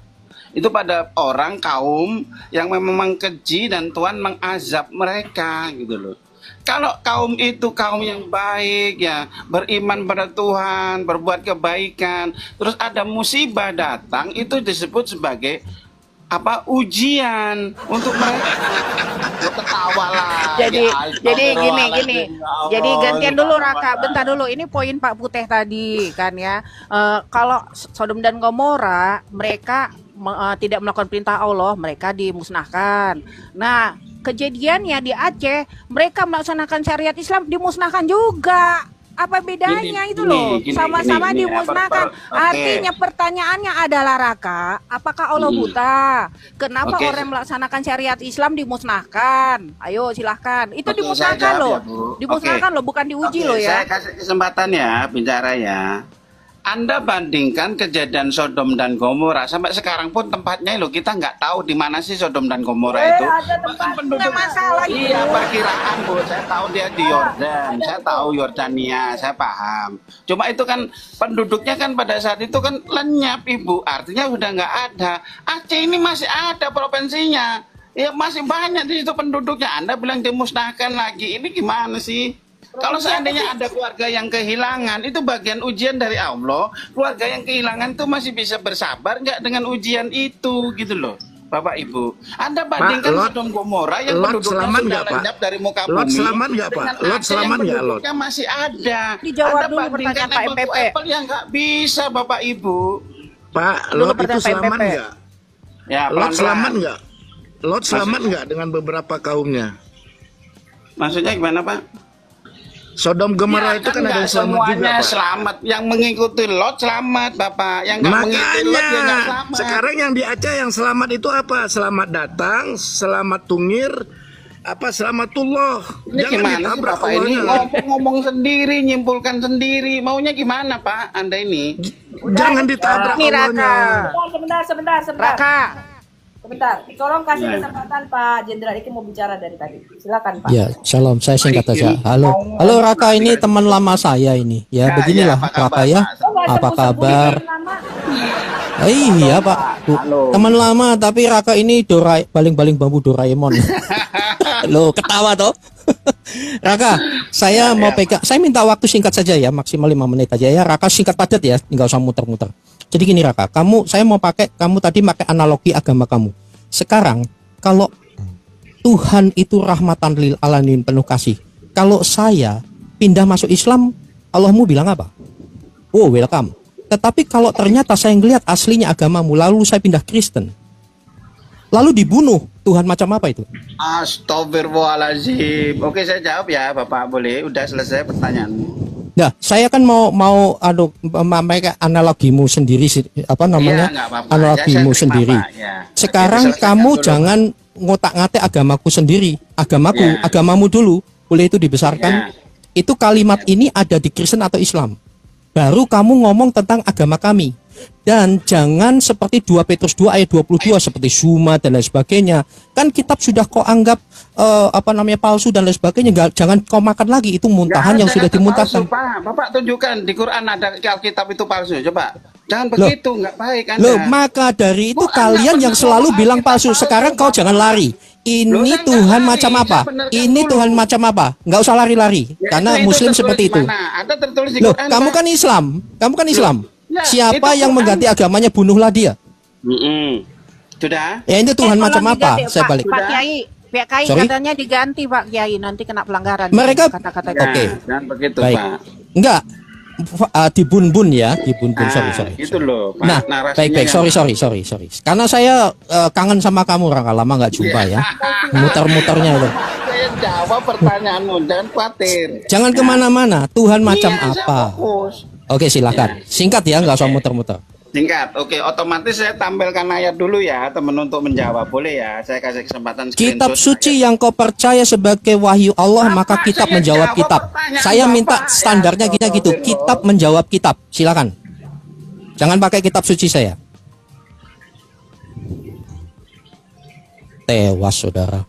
Itu pada orang kaum yang memang keji dan Tuhan mengazab mereka gitu loh. Kalau kaum itu kaum yang baik ya, beriman pada Tuhan, berbuat kebaikan, terus ada musibah datang, itu disebut sebagai apa ujian untuk mereka. Lo ketawa lah. Jadi gini. Ya Jadi Allah, gantian ini dulu apa, Raka. Pak? Bentar dulu. Ini poin Pak Putih tadi kan ya. Kalau Sodom dan Gomora mereka tidak melakukan perintah Allah, mereka dimusnahkan. Nah, kejadiannya di Aceh, mereka melaksanakan syariat Islam dimusnahkan juga. Apa bedanya itu loh? Sama-sama gini, dimusnahkan. oke. Artinya pertanyaannya adalah Raka, apakah Allah buta? Kenapa Oke. orang melaksanakan syariat Islam dimusnahkan? Ayo silahkan. Itu Oke, dimusnahkan saya jawab loh. ya, Bu. Dimusnahkan Oke. loh, bukan diuji Oke, loh ya. Saya kasih kesempatan ya bicara ya. Anda bandingkan kejadian Sodom dan Gomora sampai sekarang pun tempatnya loh kita nggak tahu di mana sih Sodom dan Gomora itu. ada Bahkan Nggak masalah itu. Iya perkiraan Bu, saya tahu dia di Yordan, saya tahu Yordania, saya paham. Cuma itu kan penduduknya kan pada saat itu kan lenyap Ibu, artinya udah nggak ada. Aceh ini masih ada provinsinya, ya masih banyak di situ penduduknya. Anda bilang dimusnahkan lagi, ini gimana sih? Kalau seandainya ada keluarga yang kehilangan, itu bagian ujian dari Allah. Keluarga yang kehilangan itu masih bisa bersabar nggak dengan ujian itu, gitu loh. Bapak Ibu. Anda bandingkan Lot- Sodom Gomora yang Lot penduduknya selamat sudah nggak, Pak? lenyap dari muka Lot bumi. selamat nggak, Pak? dengan Lot Aceh selamat yang nggak, Lot? penduduknya masih ada. Dijawab Anda dulu bandingkan pertanyaan Pak apple to MPP. apple yang nggak bisa, Bapak Ibu. Pak, Dulu Lot itu pertanyaan selamat PMP. nggak? Ya, Lot pelan-pelan. selamat nggak? Lot selamat nggak dengan beberapa kaumnya? Maksudnya gimana, Pak? Sodom Gomora Ya, itu kan ada nggak yang selamat juga, semuanya Pak. selamat. Yang mengikuti Lot selamat, Bapak. Yang nggak mengikuti Lot ya nggak Makanya selamat. sekarang yang di Aceh yang selamat itu apa? Selamat datang, selamat tungir, apa selamatullah. Ini Jangan gimana sih ditabrak Bapak ini Allahnya. ngomong sendiri, nyimpulkan sendiri. Maunya gimana, Pak? Anda ini? Jangan ditabrak Ini Allahnya. Raka. Sebentar. Raka. Sebentar, tolong kasih Ya. kesempatan Pak Jenderal Iki mau bicara dari tadi. Silakan Pak. Ya, shalom. Saya singkat saja. Halo Raka, ini teman lama saya ini. Ya, beginilah apa kabar, Raka ya. Pak? Oh, nggak Apa sebut-sebut kabar? nama. Iya Pak. Teman lama, tapi Raka ini baling-baling bambu Doraemon. Loh, ketawa toh? Raka, saya mau pegang. Saya minta waktu singkat saja ya, maksimal 5 menit aja ya. Raka singkat padat ya, nggak usah muter-muter. Jadi gini Raka, saya mau kamu tadi pakai analogi agama kamu. Sekarang kalau Tuhan itu rahmatan lil alamin, penuh kasih. Kalau saya pindah masuk Islam, Allahmu bilang apa? Oh, welcome. Tetapi kalau ternyata saya ngelihat aslinya agamamu, lalu saya pindah Kristen, lalu dibunuh, Tuhan macam apa itu? Astagfirullahaladzim. Oke, saya jawab ya, Bapak. Boleh? Udah selesai pertanyaanmu. Nah, saya kan mau memakai analogimu sendiri, apa namanya? Iya, nggak apa-apa. Analogimu Ya, saya terima, sendiri. Pak. Ya. Sekarang Oke, kamu diselesaikan dulu, jangan ngotak-ngatik agamaku sendiri. Agamaku, Ya. agamamu dulu. Boleh itu dibesarkan. Ya. Itu kalimat ini ada di Kristen atau Islam. Baru kamu ngomong tentang agama kami. Dan jangan seperti 2 Petrus 2 ayat 22 seperti Suma dan lain sebagainya. Kan kitab sudah kau anggap palsu dan lain sebagainya. Jangan kau makan lagi, itu muntahan Nggak yang ada sudah kata dimuntahkan. palsu, Pak. Bapak tunjukkan di Quran ada Alkitab itu palsu. Coba. Jangan begitu, nggak baik Anda. Loh, maka dari itu Anda kalian yang pernah selalu ngomong bilang Alkitab palsu. Sekarang kau Bapak. jangan lari. Loh, Ini saya nggak Tuhan lari, macam saya apa? benarkan Ini dulu. Tuhan macam apa? Nggak usah lari-lari. Ya, Karena itu Muslim tertulis seperti di itu. mana? Ada tertulis di Loh, Quran. kamu Pak. kan Islam. Kamu kan Islam. Ya, Siapa itu yang Quran. mengganti agamanya, bunuhlah dia. Sudah? Ya ini Tuhan macam Tolong apa? diganti, Saya Pak, balik. Pak Kiai. Pak Kiai Sorry? katanya diganti Pak Kiai, nanti kena pelanggaran. Mereka- kata-kata Ya, Oke. Jangan begitu, Baik. Pak. Enggak. Dibun-bun ya, dibun-bun. Sorry. Itu loh, Pak. Nah, Narasinya baik. yang- Sorry. Karena saya kangen sama kamu, Raka. Lama nggak jumpa ya. Muter-muternya itu. Saya jawab pertanyaanmu, jangan khawatir. Jangan kemana-mana. Tuhan macam Iya, saya apa? fokus. Oke, silakan. Singkat ya, nggak usah muter-muter. Singkat, oke, otomatis saya tampilkan ayat dulu ya, teman untuk menjawab, boleh ya? Saya kasih kesempatan Kitab screenshot suci ayat. yang kau percaya sebagai wahyu Allah, maka Bapak, kitab saya menjawab jawab kitab. pertanyaan Saya Bapak, minta ya. standarnya kita gitu. Astagfirullah. Kitab menjawab kitab. Silakan. Jangan pakai kitab suci saya. Tewas, saudara.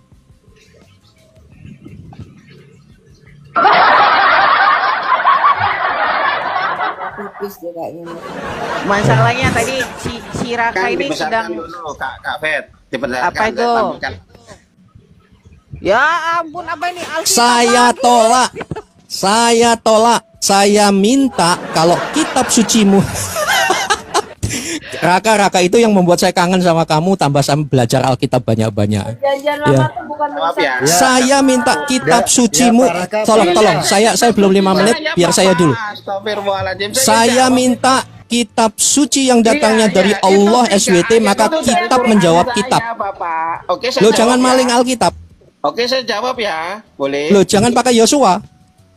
Tipis dia kayaknya. Masalahnya tadi si Raka Kan ini dibesarkan sedang dulu, Kak Fed. Dibesarkan, Apa itu? saya tampilkan. ya ampun apa ini Alkitab Saya lagi. tolak. Saya tolak. Saya minta kalau kitab sucimu. Raka itu yang membuat saya kangen sama kamu, tambah sama belajar Alkitab banyak-banyak. Janjian Ya. lama tuh bukan Maaf urusan. ya. Saya minta kitab sucimu. Pak Raka, Tolong. Saya belum 5 menit, Saya, biar saya Bapak. dulu. Astagfirullahaladzim. Saya jawab. minta kitab suci yang datangnya Iya, dari iya, Allah itu SWT, tidak. maka Itu dari kitab Quran menjawab saya, kitab. Bapak. Oke, saya Lo jawab jangan ya. maling Alkitab. Oke, saya jawab ya. Boleh. Lo jangan pakai Yosua.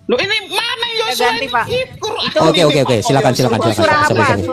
Loh, ini mana Yosua? ganti, Ini Pak. Quran. Oke, silakan. Surah apa? Sorry.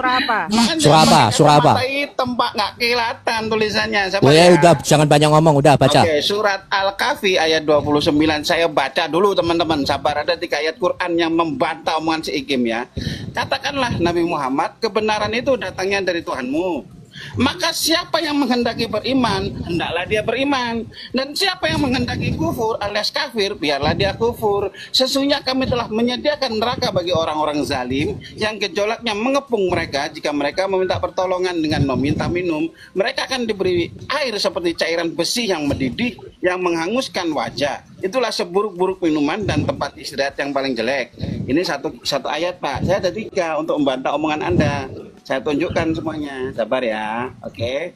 Surah apa? Surah apa? Hitam, Pak, nggak kelihatan tulisannya. Sabar Oh ya. ya udah, jangan banyak ngomong, udah baca. Oke, surat Al-Kahfi ayat 29. Saya baca dulu teman-teman. Sabar, ada 3 ayat Quran yang membantah omongan si Ikim ya. Katakanlah Nabi Muhammad, kebenaran itu datangnya dari Tuhanmu. Maka siapa yang menghendaki beriman, hendaklah dia beriman. Dan siapa yang menghendaki kufur alias kafir, biarlah dia kufur. Sesungguhnya kami telah menyediakan neraka bagi orang-orang zalim yang gejolaknya mengepung mereka. Jika mereka meminta pertolongan dengan meminta minum, mereka akan diberi air seperti cairan besi yang mendidih, yang menghanguskan wajah. Itulah seburuk-buruk minuman dan tempat istirahat yang paling jelek. Ini satu ayat, Pak. Saya ada 3 untuk membantah omongan Anda. Saya tunjukkan semuanya. Sabar ya. Oke.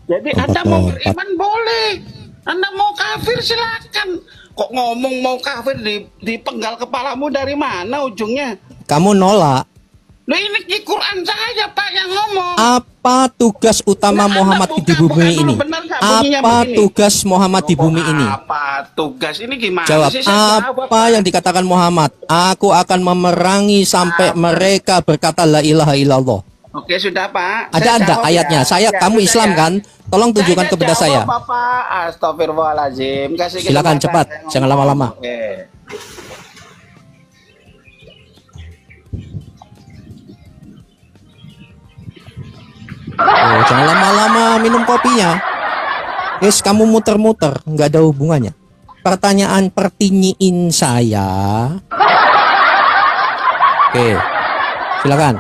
Jadi Anda mau beriman boleh, Anda mau kafir silakan. Kok ngomong mau kafir di penggal kepalamu dari mana ujungnya? Kamu nolak. Loh ini di Quran saya Pak yang ngomong. Apa tugas utama Muhammad di bumi ini? Apa tugas Muhammad di bumi ini? Apa tugas ini gimana Jawab, sih? Saya jawab, apa yang dikatakan Muhammad? Aku akan memerangi sampai mereka berkata la ilaha illallah. Oke sudah Pak. Ada anda ayatnya. Kamu Islam kan? Tolong tunjukkan kepada saya. Bapak, astagfirullahaladzim. Silakan cepat, jangan lama-lama. Oke. Oh, jangan lama-lama minum kopinya. Guys, kamu muter-muter, nggak ada hubungannya. Pertanyaan pertinyiin saya. Oke, silakan.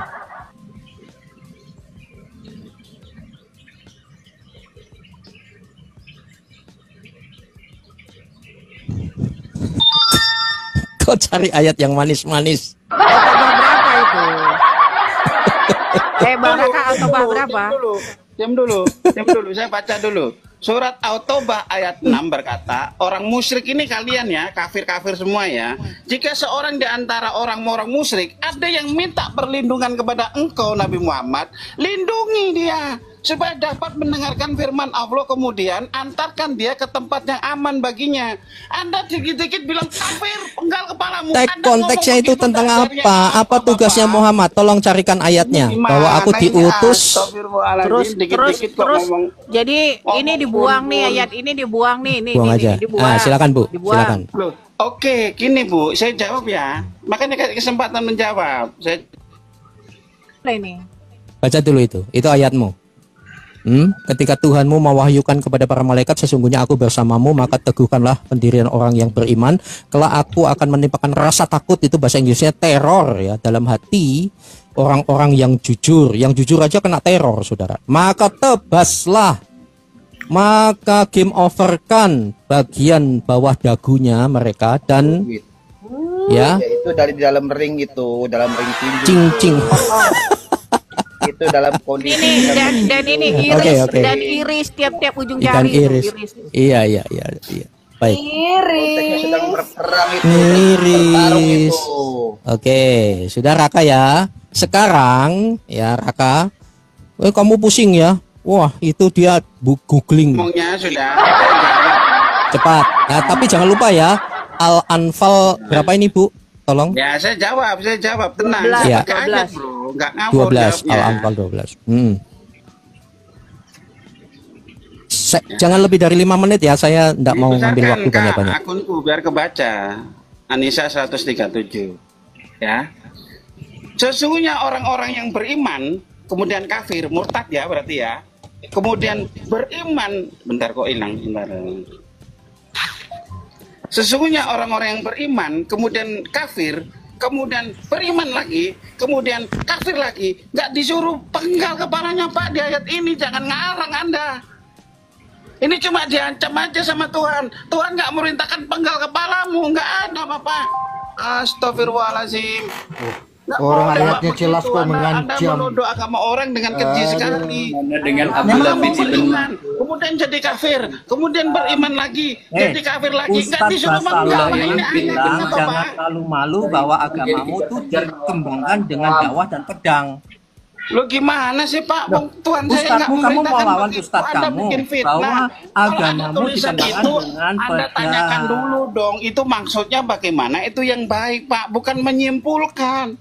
Kau cari ayat yang manis-manis. Berapa itu? Bang Raka Al-Taubah berapa? Diam dulu, saya baca dulu. Surat At-Taubah ayat 6 berkata, orang musyrik ini kalian ya, kafir-kafir semua ya. Jika seorang di antara orang musyrik ada yang minta perlindungan kepada engkau Nabi Muhammad, lindungi dia supaya dapat mendengarkan firman Allah, kemudian antarkan dia ke tempat yang aman baginya. Anda dikit-dikit bilang kafir, penggal kepalamu. Konteksnya itu tentang apa? Apa tugasnya Muhammad? Tolong carikan ayatnya. Bahwa aku diutus. Terus jadi ini dibuang nih, ayat ini dibuang nih. Buang aja. Silakan Bu, silakan. Oke, gini Bu, saya jawab ya. Makanya kasih kesempatan menjawab. Ini. Baca dulu itu ayatmu. Ketika Tuhanmu mewahyukan kepada para malaikat, sesungguhnya aku bersamamu, maka teguhkanlah pendirian orang yang beriman. Kelak aku akan menimpakan rasa takut, itu bahasa Inggrisnya teror ya, dalam hati orang-orang yang jujur. Yang jujur aja kena teror, saudara. Maka tebaslah, maka game overkan bagian bawah dagunya mereka dan ya itu dari dalam ring tinju. Cing. Itu dalam kondisi ini dan ini iris dan iris tiap-tiap ujung jari iris. Iya. Baik. sedang berperang itu. Iris. Oke, sudah Raka ya. Sekarang ya Raka, kamu pusing ya. Wah, itu dia googling. Ngomongnya sudah. Cepat. Nah, tapi jangan lupa ya. Al-Anfal berapa ini, Bu? Tolong. Ya, saya jawab. Tenang. 12, Ya. 12. Bro. Enggak ngawur 12, jawabnya. Al-Anfal 12. Jangan lebih dari 5 menit ya, saya enggak mau ngambil waktu banyak-banyak. Akunku biar kebaca. Anissa 137. Ya. Sesungguhnya orang-orang yang beriman kemudian kafir, murtad ya berarti ya. Kemudian beriman, bentar kok hilang, bentar. Sesungguhnya orang-orang yang beriman kemudian kafir, kemudian beriman lagi, kemudian kafir lagi, nggak disuruh penggal kepalanya Pak di ayat ini, jangan ngarang Anda. Ini cuma diancam aja sama Tuhan. Tuhan nggak merintahkan penggal kepalamu, nggak ada Bapak. Astagfirullahaladzim. Orang ayatnya jelas kok mengancam. Anda menuduh agama orang dengan keji sekali. Dengan Abdullah bin beriman, kemudian jadi kafir, kemudian beriman lagi, jadi kafir lagi. Nggak disuruh menggal. Ini ayatnya jangan malu-malu bahwa agamamu itu dikembangkan dengan dakwah dan pedang. Lo gimana sih Pak? Tuhan saya nggak Ustadzmu, kamu mau lawan begitu. ustadz Anda kamu bikin fitnah. bahwa agamamu Tulisan dikembangkan itu dengan Anda tanyakan pedang. dulu dong. Itu maksudnya bagaimana? Itu yang baik Pak, bukan menyimpulkan.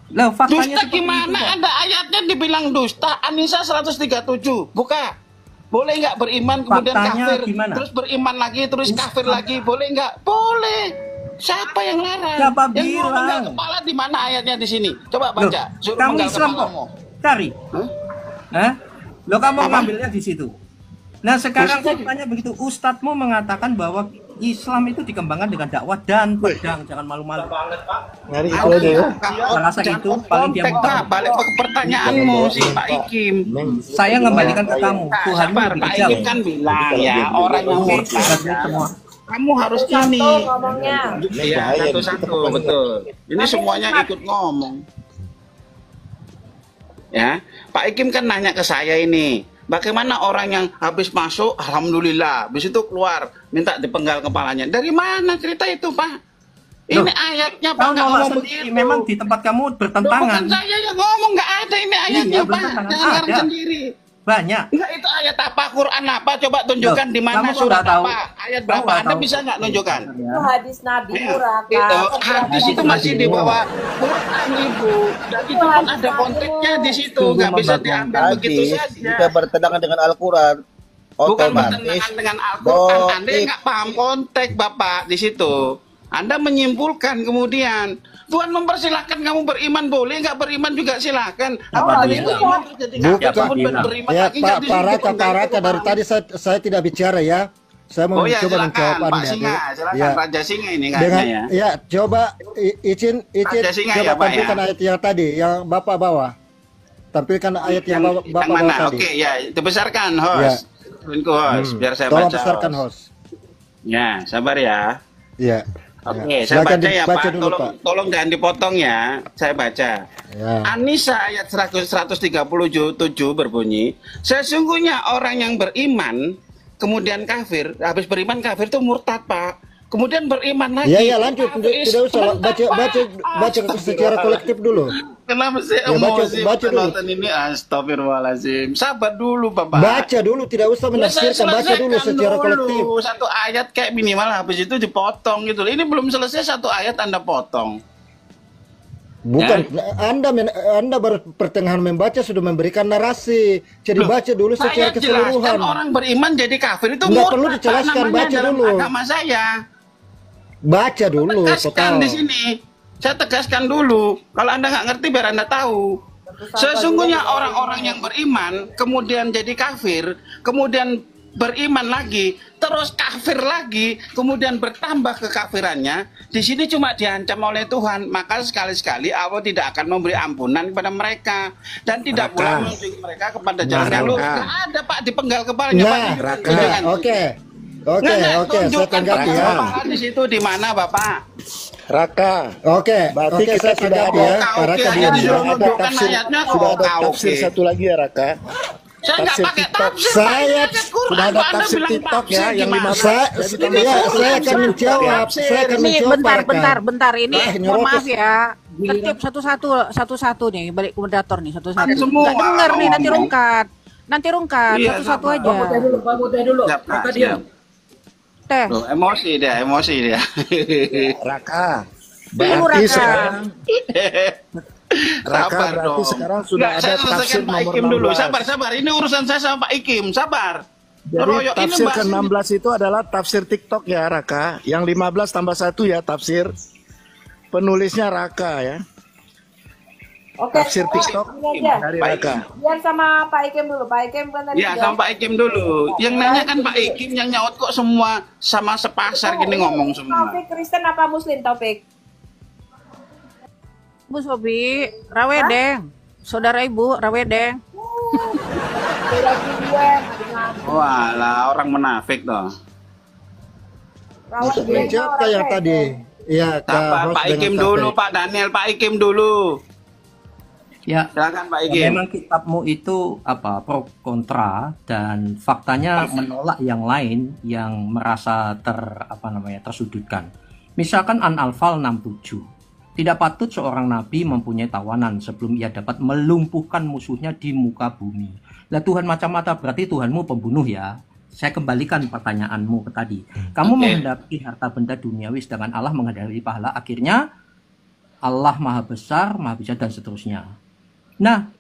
Loh, faktanya Dusta gimana? Ada ayatnya dibilang dusta. Anissa 137. Buka. Boleh nggak beriman kemudian Faktanya kafir, gimana? terus beriman lagi, terus kafir lagi, boleh nggak? Boleh. Siapa yang larang? Siapa yang bilang? menggal kepala di mana ayatnya di sini? Coba baca. Loh, Suruh kamu menggal Islam kok? kepalamu. Cari. Hah? Lo kamu Apa? ngambilnya di situ. Nah sekarang faktanya begitu. Ustadzmu mengatakan bahwa Islam itu dikembangkan dengan dakwah dan pedang. Jangan malu-malu. Nyari itu aja ya. Saya rasa itu paling dia mau. Pak, balik ke pertanyaanmu si Pak Ikim. Saya kembalikan ke kamu. Tuhan Sabar, Pak Ikim kan bilang ya orang yang murtad ya, semua. kamu harus ini. Ngomongnya. Iya, satu-satu betul. Ini semuanya ikut ngomong. Ya, Pak Ikim kan nanya ke saya ini. Bagaimana orang yang habis masuk, alhamdulillah, habis itu keluar, minta dipenggal kepalanya. Dari mana cerita itu, Pak? Ini Loh, ayatnya, Pak, Kau nggak ngomong masuk begini, itu. memang di tempat kamu Loh, bertentangan. bukan saya yang ngomong, nggak ada ini ayatnya, Iya, Pak. bertentangan. Jangan ngarang Ada. sendiri. Banyak. Enggak, itu ayat apa? Quran apa? Coba tunjukkan Loh, di mana kamu kok surat nggak tahu? apa? Ayat Kamu berapa? nggak Anda tahu. bisa nggak tunjukkan? Itu hadis Nabi Ya, Raka. itu hadis itu masih di bawah Quran, Ibu. Dan itu pun hadis ada Nabi. konteksnya di situ, nggak bisa diambil begitu Hadis saja. jika bertentangan dengan Al-Quran, Bukan otomatis bertentangan dengan Al-Quran. Anda doib. nggak paham konteks, Bapak, di situ. Anda menyimpulkan kemudian. Tuhan mempersilahkan kamu beriman, boleh nggak beriman juga silakan. Apa dari beriman terus jadi kafir, Bukan. kemudian beriman Ya lagi nggak Pak Raka, disebut Pak Raka, itu, dari Pak. tadi saya tidak bicara ya. Saya mau Oh ya, mencoba menjawab silakan Pak Anda. Singa, silakan Ya. Raja Singa ini Dengan kayaknya ya. ya coba izin Raja Singa coba ya, Pak, tampilkan ya? ayat yang tadi yang Bapak bawa. Tampilkan ayat yang Bapak Yang bawa mana? tadi. Oke, ya, dibesarkan host. Turunku host, biar saya Tolong baca. besarkan host. Ya, sabar ya. Ya. Oke, saya Silakan baca ya dibaca Pak. dulu, Tolong, Pak. tolong jangan dipotong ya. Saya baca. Ya. Anisa ayat 137 berbunyi, sesungguhnya orang yang beriman kemudian kafir, habis beriman kafir itu murtad, Pak. Kemudian beriman lagi. Ya lanjut, Habis tidak usah mentak, baca Pak. secara kolektif dulu. Kenapa sih Ya, emosi baca dulu. penonton ini? Astagfirullahaladzim. Sabar dulu, Bapak. Baca dulu, tidak usah Ya, saya menafsirkan, baca dulu selesaikan secara dulu. kolektif. Satu ayat kayak minimal habis itu dipotong gitu. Ini belum selesai satu ayat Anda potong. Bukan, Anda baru pertengahan membaca sudah memberikan narasi. Jadi Loh, baca dulu Saya secara keseluruhan. jelaskan orang beriman jadi kafir itu Nggak murtad, perlu Pak, dijelaskan, namanya baca dalam dulu. agama saya. Baca dulu Tegaskan total. di sini. Saya tegaskan dulu. Kalau Anda nggak ngerti biar Anda tahu. Sesungguhnya orang-orang yang beriman kemudian jadi kafir, kemudian beriman lagi, terus kafir lagi, kemudian bertambah kekafirannya. Di sini cuma diancam oleh Tuhan. Maka sekali-sekali Allah tidak akan memberi ampunan kepada mereka dan tidak pula menunjuk mereka kepada jalan yang lurus. Nggak ada, Pak, dipenggal kepalanya, Pak. Nah, Tunjukkan. oke, Nggak, oke, saya tunjukkan tanggapi penggal ya. kepala di situ di mana, Bapak? Raka, Oke, berarti oke, kita saya sudah tanggapi ada- ya. Oke, Para aja kalian disuruh ya. nunjukkan ayatnya kok sudah ada oke. tafsir satu lagi ya Raka. Saya nggak Tafsir pakai TikTok. tafsir. Saya sudah ada tafsir TikTok ya yang 15. Saya akan menjawab. Saya akan Ini menjawab. bentar, Raka. bentar. Ini Ah, mohon nyerocos. maaf ya. Tertib satu-satu nih, balik ke moderator nih satu-satu. Semua Nggak denger nih, nanti ngomong. rungkat. Nanti rungkat, Iya, satu-satu sama. aja. Pak Muda dulu. Siap, Pak, Kata dia. siap. Teh, Loh, emosi dia. Raka, dulu berarti Raka. sekarang Raka Sabar berarti dong. sekarang sudah Nggak, ada saya tafsir selesaikan Pak nomor Ikim dulu. 16. Sabar. Ini urusan saya sama Pak Ikim. Sabar. Jadi Royok ini tafsir bahas ini. ke-16 itu adalah tafsir TikTok ya Raka. Yang 15 tambah 1 ya tafsir. Penulisnya Raka ya. Oke, Tafsir TikTok ini aja. dari Pak Raka. Biar sama Pak Ikem dulu. Pak Ikem kan tadi Ya, udah- sama Pak Ikim dulu. Yang nanya kan Pak Ikim, yang nyaut kok semua sama sepasar gini ngomong semua. Taufik Kristen apa Muslim, Taufik? Bu Sobi, Rawedeng. Saudara Ibu, Rawedeng. Beda gue dengan Walah, orang munafik toh. rawat gue Menjawab ke yang tadi. Ya, ke Sabar, host Pak dengan Ikim Taufik. dulu, Pak Daniel, Pak Ikim dulu. Ya, Silakan Pak ya, Ikim. memang kitabmu itu apa pro kontra dan faktanya menolak yang lain yang merasa tersudutkan. Misalkan An-Anfal 67. Tidak patut seorang nabi mempunyai tawanan sebelum ia dapat melumpuhkan musuhnya di muka bumi. Lah Tuhan macam-mata berarti Tuhanmu pembunuh ya. Saya kembalikan pertanyaanmu ke tadi. Kamu Oke. menghendaki harta benda duniawi sedangkan Allah menghendaki pahala. Akhirnya Allah maha besar, maha bisa dan seterusnya. Nah,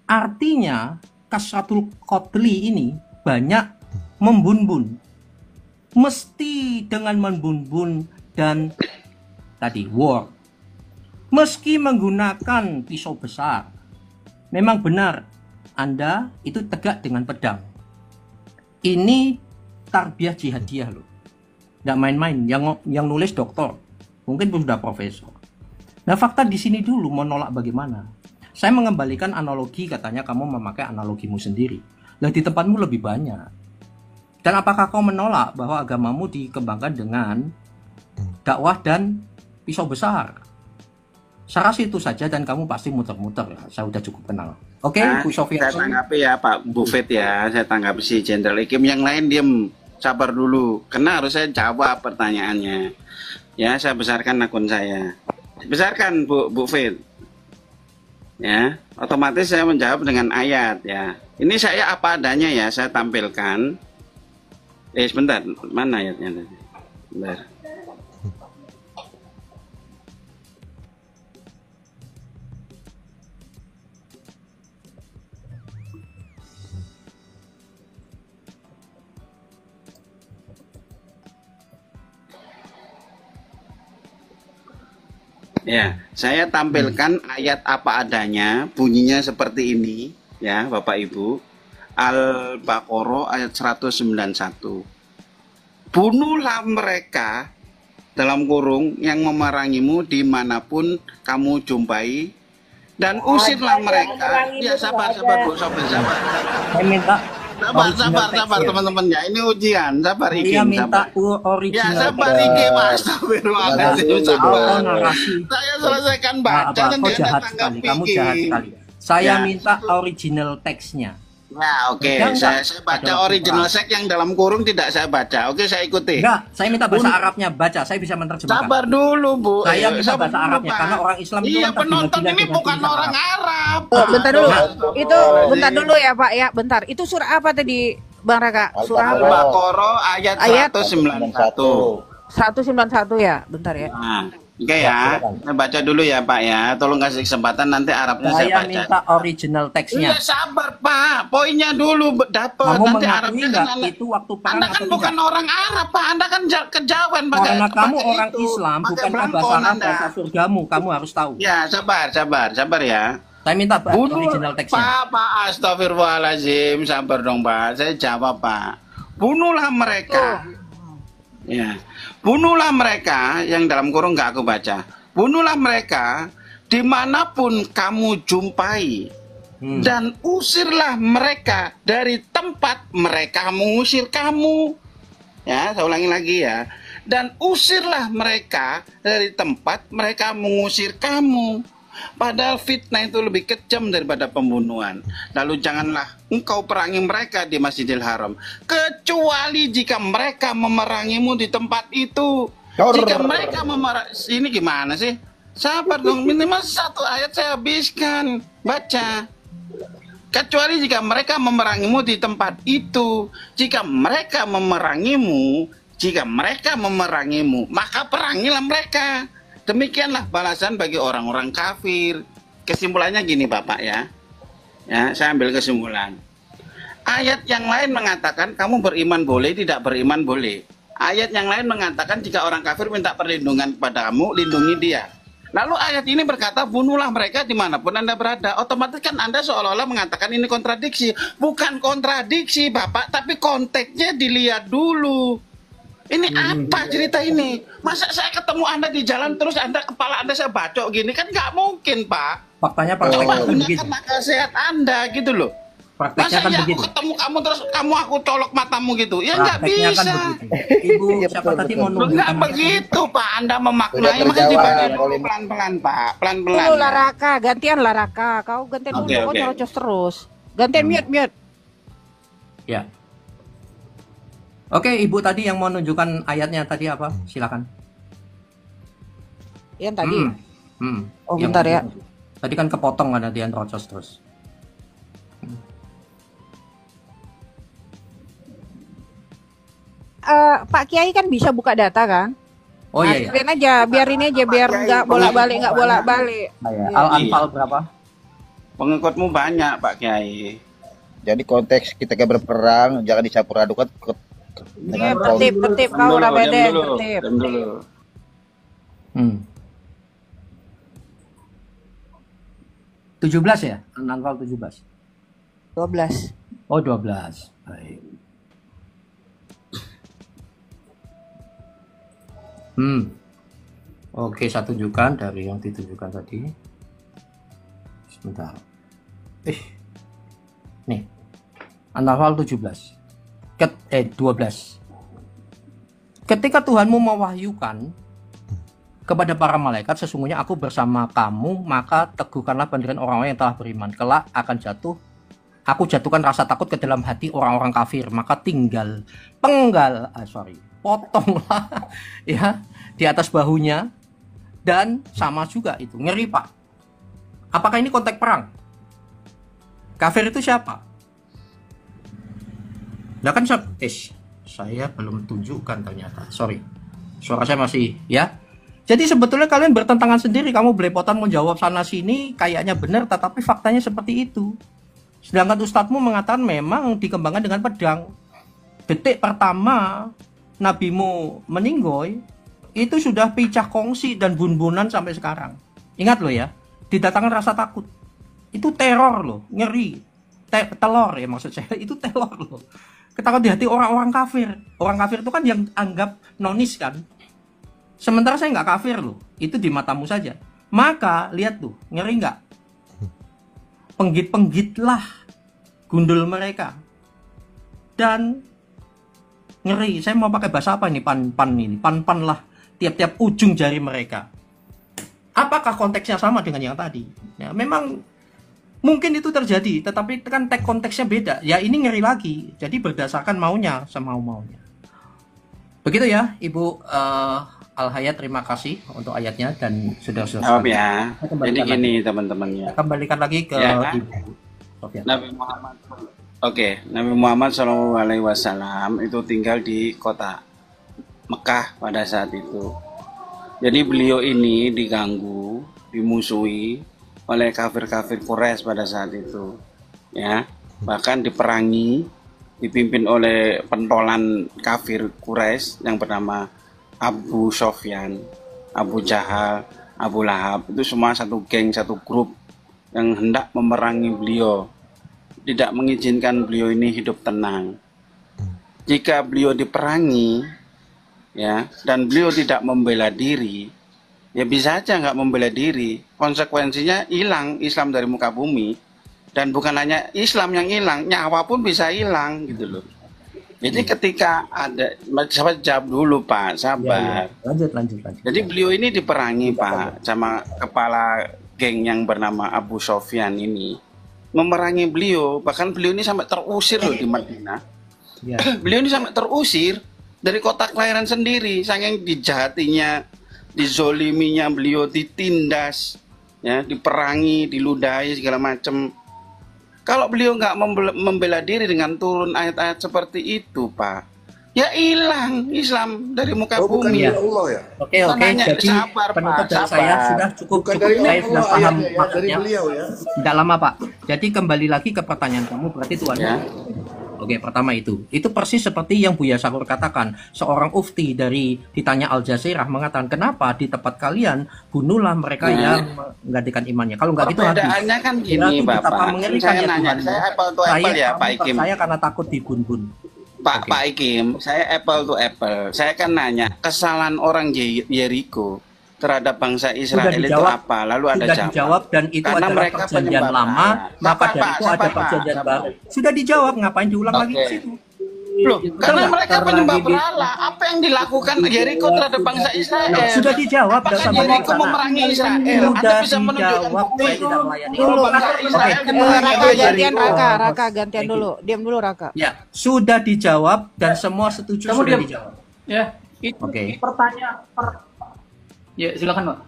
artinya kasratul qatli ini banyak membun-bun. Mesti dengan membun-bun dan tadi war. Meski menggunakan pisau besar. Memang benar Anda itu tegak dengan pedang. Ini tarbiyah jihadiyah loh. Nggak main-main. Yang nulis doktor, mungkin pun sudah profesor. Nah, fakta di sini dulu menolak bagaimana? Saya mengembalikan analogi, katanya kamu memakai analogimu sendiri. Lah di tempatmu lebih banyak. Dan apakah kau menolak bahwa agamamu dikembangkan dengan dakwah dan pisau besar? Saya rasa itu saja dan kamu pasti muter-muter ya. Saya udah cukup kenal. Oke, Bu Sofia. Saya tanggapi ya Pak Buffet ya, saya tanggapi si Jenderal Ikim. Yang lain diem, sabar dulu. Karena harus saya jawab pertanyaannya. Ya, saya besarkan akun saya. Besarkan Bu Buffet. Ya, otomatis saya menjawab dengan ayat ya. Ini saya apa adanya ya, saya tampilkan. Sebentar, mana ayatnya tadi? Sebentar. Ya, saya tampilkan ayat apa adanya, bunyinya seperti ini, ya Bapak Ibu. Al-Baqarah ayat 191. Bunuhlah mereka, dalam kurung, yang memerangimu dimanapun kamu jumpai, dan usirlah mereka. Ya sabar Bu, sabar. Saya minta Sabar teman-teman ya, ini ujian, sabar Saya Ikim, minta sabar. original. Ya sabar Ikim, astagfirullahaladzim, sabar. Saya selesaikan baca dan Kau dia jahat tanggap sekali, kamu jahat Ikim. sekali. Saya Ya. minta original teksnya. Ya oke, Enggak, saya baca adalah original Quran. sek yang dalam kurung tidak saya baca. Oke, saya ikuti. Enggak, saya minta bahasa Arabnya baca, saya bisa menerjemahkan. Sabar dulu Bu. Saya minta Sabar bahasa dulu, Arabnya Pak. karena orang Islam itu Iya, kan penonton tergila-gila ini dengan bukan bahasa orang Arab. Bentar dulu. Astagfirullahaladzim. Itu bentar dulu ya Pak ya, bentar. Itu surah apa tadi Bang Raka? Surah apa? Al-Baqarah ayat Ayat 191. 191 ya, bentar ya. Nah, oke ya. Saya baca dulu ya Pak ya. Tolong kasih kesempatan nanti Arabnya saya Saya baca. minta original teksnya. Iya sabar Pak, poinnya dulu dapat. Kamu Nanti mengakui Arabnya nggak kan itu waktu perang Anda atau kan tidak? bukan orang Arab Pak, Anda kan kejawen pakai. Karena kamu pakai orang itu, Islam, pakai bukan bahasa belangkon Arab, Anda. bahasa surgamu, kamu harus tahu. Ya sabar ya. Saya minta Bunuh original teksnya. Pak, astagfirullahaladzim, sabar dong Pak. Saya jawab Pak. Bunuhlah mereka. Ya, bunuhlah mereka yang dalam kurung nggak aku baca. Bunuhlah mereka dimanapun kamu jumpai. Dan usirlah mereka dari tempat mereka mengusir kamu. Ya, saya ulangi lagi ya. Dan usirlah mereka dari tempat mereka mengusir kamu. Padahal fitnah itu lebih kejam daripada pembunuhan. Lalu janganlah engkau perangi mereka di Masjidil Haram, kecuali jika mereka memerangimu di tempat itu. Jika mereka ini gimana sih? Sabar dong, minimal satu ayat saya habiskan. Baca. Kecuali jika mereka memerangimu di tempat itu. Jika mereka memerangimu, maka perangilah mereka. Demikianlah balasan bagi orang-orang kafir. Kesimpulannya gini Bapak ya. Ya, saya ambil kesimpulan. Ayat yang lain mengatakan kamu beriman boleh, tidak beriman boleh. Ayat yang lain mengatakan jika orang kafir minta perlindungan kepada kamu, lindungi dia. Lalu ayat ini berkata bunuhlah mereka dimanapun Anda berada. Otomatis kan Anda seolah-olah mengatakan ini kontradiksi. Bukan kontradiksi Bapak, tapi konteksnya dilihat dulu. Ini apa cerita ini? Masa saya ketemu Anda di jalan terus kepala Anda saya bacok gini? Kan nggak mungkin Pak. Faktanya Coba prakteknya kan begitu. gunakan akal sehat Anda gitu loh. Prakteknya Masa kan ya begitu. aku ketemu kamu terus aku colok matamu gitu? Ya nggak Prakteknya bisa. kan begitu. Ibu siapa tadi mau Loh, nggak nunjukkan begitu Pak. Anda memaknai Udah makanya terjawab, dibaca dulu pelan-pelan Pak. Pelan-pelan. Dulu ya. lah Raka, gantian lah Raka. Kau gantian dulu, Oke, kau oke. nyerocos terus. Gantian mute. Ya. Oke, Ibu tadi yang mau nunjukkan ayatnya tadi apa? Silakan. Yang tadi. Oh, Yang bentar ya. Tadi kan kepotong ada dia nerocos terus. Pak Kiai kan bisa buka data kan? Oh iya ya. Biarin aja, biarin aja biar nggak bolak-balik. Al-Anfal berapa? Pengikutmu banyak Pak Kiai. Jadi konteks kita berperang jangan dicampur adukan Iya, tertib kau lah beden, tertib. Diam dulu. 17 ya? Al-Anfal 17. 12. Oh 12. Baik. Oke, saya tunjukkan dari yang ditunjukkan tadi. Sebentar. Nih. An-Nahl 17. 12. Ketika Tuhanmu mewahyukan kepada para malaikat, sesungguhnya aku bersama kamu, maka teguhkanlah pendirian orang-orang yang telah beriman. Kelak akan aku jatuhkan rasa takut ke dalam hati orang-orang kafir, maka potonglah ya di atas bahunya, dan sama juga itu. Ngeri, Pak. Apakah ini konteks perang? Kafir itu siapa? Nah kan saya belum tunjukkan ternyata. Sorry. Suara saya masih ya. Jadi sebetulnya kalian bertentangan sendiri. Kamu belepotan mau jawab sana sini kayaknya benar, tetapi faktanya seperti itu. Sedangkan ustadzmu mengatakan memang dikembangkan dengan pedang. Detik pertama nabimu meninggoy, itu sudah pecah kongsi dan bun-bunan sampai sekarang. Ingat loh ya, didatangkan rasa takut. Itu teror loh, ngeri. Telor ya maksud saya, itu telor loh. Ketakutan di hati orang-orang kafir. Orang kafir itu kan yang anggap nonis kan. Sementara saya nggak kafir loh, itu di matamu saja. Maka lihat tuh, ngeri nggak? Penggit-penggitlah gundul mereka. Dan ngeri, saya mau pakai bahasa apa ini? Pan-pan lah tiap-tiap ujung jari mereka. Apakah konteksnya sama dengan yang tadi? Ya, memang mungkin itu terjadi, tetapi kan konteksnya beda. Ya ini ngeri lagi. Jadi berdasarkan maunya sama maunya. Begitu ya, Ibu Al-Hayat, terima kasih untuk ayatnya dan sudah selesai. Ya. Jadi gini teman-temannya. Kembalikan lagi ke ya, Ibu Sofyan. Nabi Muhammad. Nabi Muhammad SAW itu tinggal di kota Mekah pada saat itu. Jadi beliau ini diganggu, dimusuhi oleh kafir-kafir Quraisy pada saat itu, ya, bahkan diperangi, dipimpin oleh pentolan kafir Quraisy yang bernama Abu Sofyan, Abu Jahal, Abu Lahab. Itu semua satu geng, satu grup yang hendak memerangi beliau, tidak mengizinkan beliau ini hidup tenang. Jika beliau diperangi, ya, dan beliau tidak membela diri, ya bisa aja nggak membela diri, konsekuensinya hilang Islam dari muka bumi. Dan bukan hanya Islam yang hilang, nyawa pun bisa hilang gitu loh. Jadi ketika ada, sahabat jawab dulu Pak, sabar. Lanjut. Jadi beliau ini diperangi Pak sama kepala geng yang bernama Abu Sofyan ini, memerangi beliau, bahkan beliau ini sampai terusir loh di Madinah. Beliau ini sampai terusir dari kota kelahiran sendiri, saking dijahatinya, dizoliminya beliau, ditindas, ya, diperangi, diludahi segala macam. Kalau beliau nggak membela diri dengan turun ayat-ayat seperti itu, Pak, ya hilang Islam dari muka bumi. Allah ya. Oke. Jadi penutup dari saya sudah cukup. Saya sudah paham maksudnya. Tidak lama Pak. Jadi kembali lagi ke pertanyaan kamu, berarti Tuhan. Ya. Oke, pertama itu persis seperti yang Buya Syakur katakan. Seorang ufti dari ditanya Al Jazeera mengatakan, kenapa di tempat kalian bunuhlah mereka yang menggantikan imannya. Kalau nggak gitu habis. Perbedaannya kan gini, Bapak. Saya nanya, saya apple to apple ya, Pak Ikim. Saya karena takut dibun-bun. Pak Ikim, saya apple to apple. Saya kan nanya, kesalahan orang Yeriko terhadap bangsa Israel itu apa? Lalu ada dijawab dan itu karena adalah perjanjian lama, maka dari itu ada perjanjian baru. Sudah dijawab, ngapain diulang lagi ke situ? Loh, karena mereka penyembah berhala. Apa yang dilakukan Yeriko terhadap bangsa Israel? Sudah dijawab. Apakah Yeriko memerangi Israel? Anda bisa menunjukkan bukti. Raka, gantian dulu. Diam dulu, Raka. Ya, sudah dijawab dan semua setuju. Kamu sudah diam. dijawab. Ya, itu pertanyaan. Ya, silakan, Pak.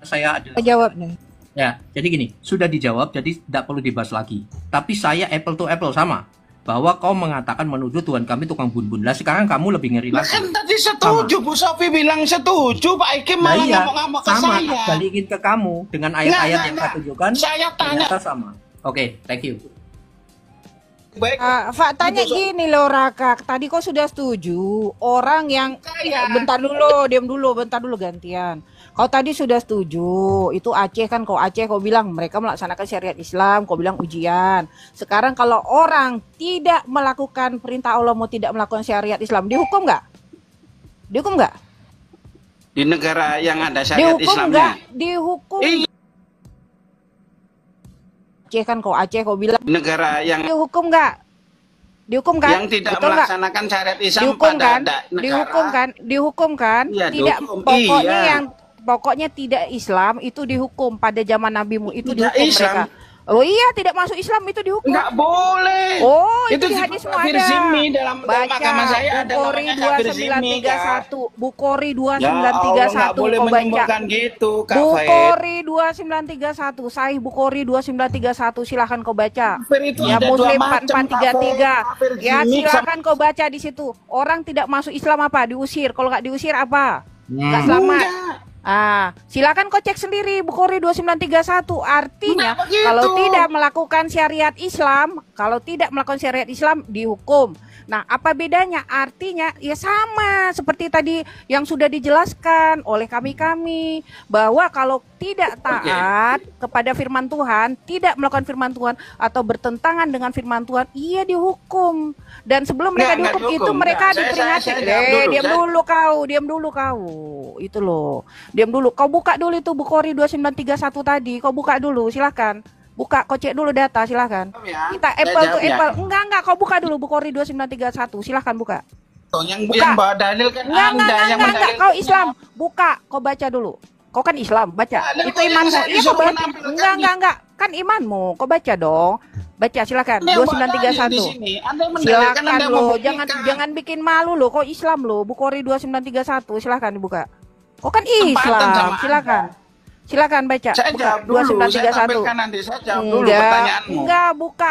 Saya ada. Jawab nih. Ya, jadi gini, sudah dijawab, jadi tidak perlu dibahas lagi. Tapi saya apple to apple sama. Bahwa kau mengatakan menuduh Tuhan kami tukang bun-bun. Lah sekarang kamu lebih ngeri lagi. Kan tadi setuju, Bu Sofi bilang setuju, Pak Ikim malah ngomong-ngomong ke sama, saya. balikin ke kamu dengan ayat-ayat yang saya tunjukkan. Saya tanya. Sama. Oke, thank you. Baik. Faktanya gini loh Raka, tadi kau sudah setuju orang yang bentar dulu gantian. Kau tadi sudah setuju, itu Aceh kan, kau bilang mereka melaksanakan syariat Islam, kau bilang ujian. Sekarang kalau orang tidak melakukan perintah Allah, mau tidak melakukan syariat Islam, dihukum nggak? Dihukum nggak? Di negara yang ada syariat dihukum Islamnya. Nggak? Dihukum. Aceh kan, kau bilang negara yang dihukum nggak? Dihukum kan? Yang tidak Betul nggak? melaksanakan syariat Islam Dihukum pada kan? negara. Dihukum kan? Iya, Tidak, dihukum. pokoknya Iya. yang pokoknya tidak Islam itu dihukum pada zaman nabimu itu Tidak dihukum Islam. mereka. Oh iya, tidak masuk Islam itu dihukum. Nggak boleh. Oh, itu Itu di hadis kafir ada. zimmi dalam Baca agama saya ada Bukhari namanya kafir zimmi, Kak. 2931. Bukhari Ya Allah, nggak 2931 boleh kau baca. menyimpulkan gitu, Kak Faid. Bukhari 2931, Sahih Bukhari 2931, silahkan kau baca. Kafir itu Ya ada dua Muslim macam, 4433. kafir Ya zimmi silahkan kau baca di situ. Orang tidak masuk Islam apa? Diusir. Kalau nggak diusir apa? Nggak selamat. Enggak. Ah, silakan kau cek sendiri Bukhari 2931. Artinya Enggak begitu. kalau tidak melakukan syariat Islam, kalau tidak melakukan syariat Islam dihukum. Nah, apa bedanya? Artinya ya sama seperti tadi yang sudah dijelaskan oleh kami-kami bahwa kalau tidak taat kepada firman Tuhan, tidak melakukan firman Tuhan atau bertentangan dengan firman Tuhan, ia dihukum. Dan sebelum mereka Nggak dihukum itu dihukum. mereka Nggak. diperingati. Saya jawab dulu. Diam dulu kau, diam dulu kau. Itu loh. Diam dulu. Kau buka dulu itu Bukhari 2931 tadi. Kau buka dulu, silakan. Buka, kau cek dulu data, silakan. Ya, Kita saya apple to jawab ya. apple. Enggak, kau buka dulu Bukhari 2931. Silakan buka. Tuh, yang Buka. bawa dalil kan Enggak, Anda yang enggak, mendalilkan. kau Islam. Buka, kau baca dulu. Kau kan Islam, baca. Dalil Itu kok yang imanmu. saya Iya, kau disuruh baca. menampilkan Enggak. Kan imanmu. Kau baca dong. Baca, silakan. Anda yang bawa dalil di 2931. sini. Anda yang mendalilkan, Silakan Anda yang lo, membuktikan. jangan bikin malu lo. Kok Islam lo? Bukhari 2931, silakan dibuka. Kok kan Kesempatan Islam, sama silakan. Silakan baca. Saya Buka, jawab dulu, saya 2931. tampilkan nanti. Saya jawab dulu pertanyaanmu. Enggak,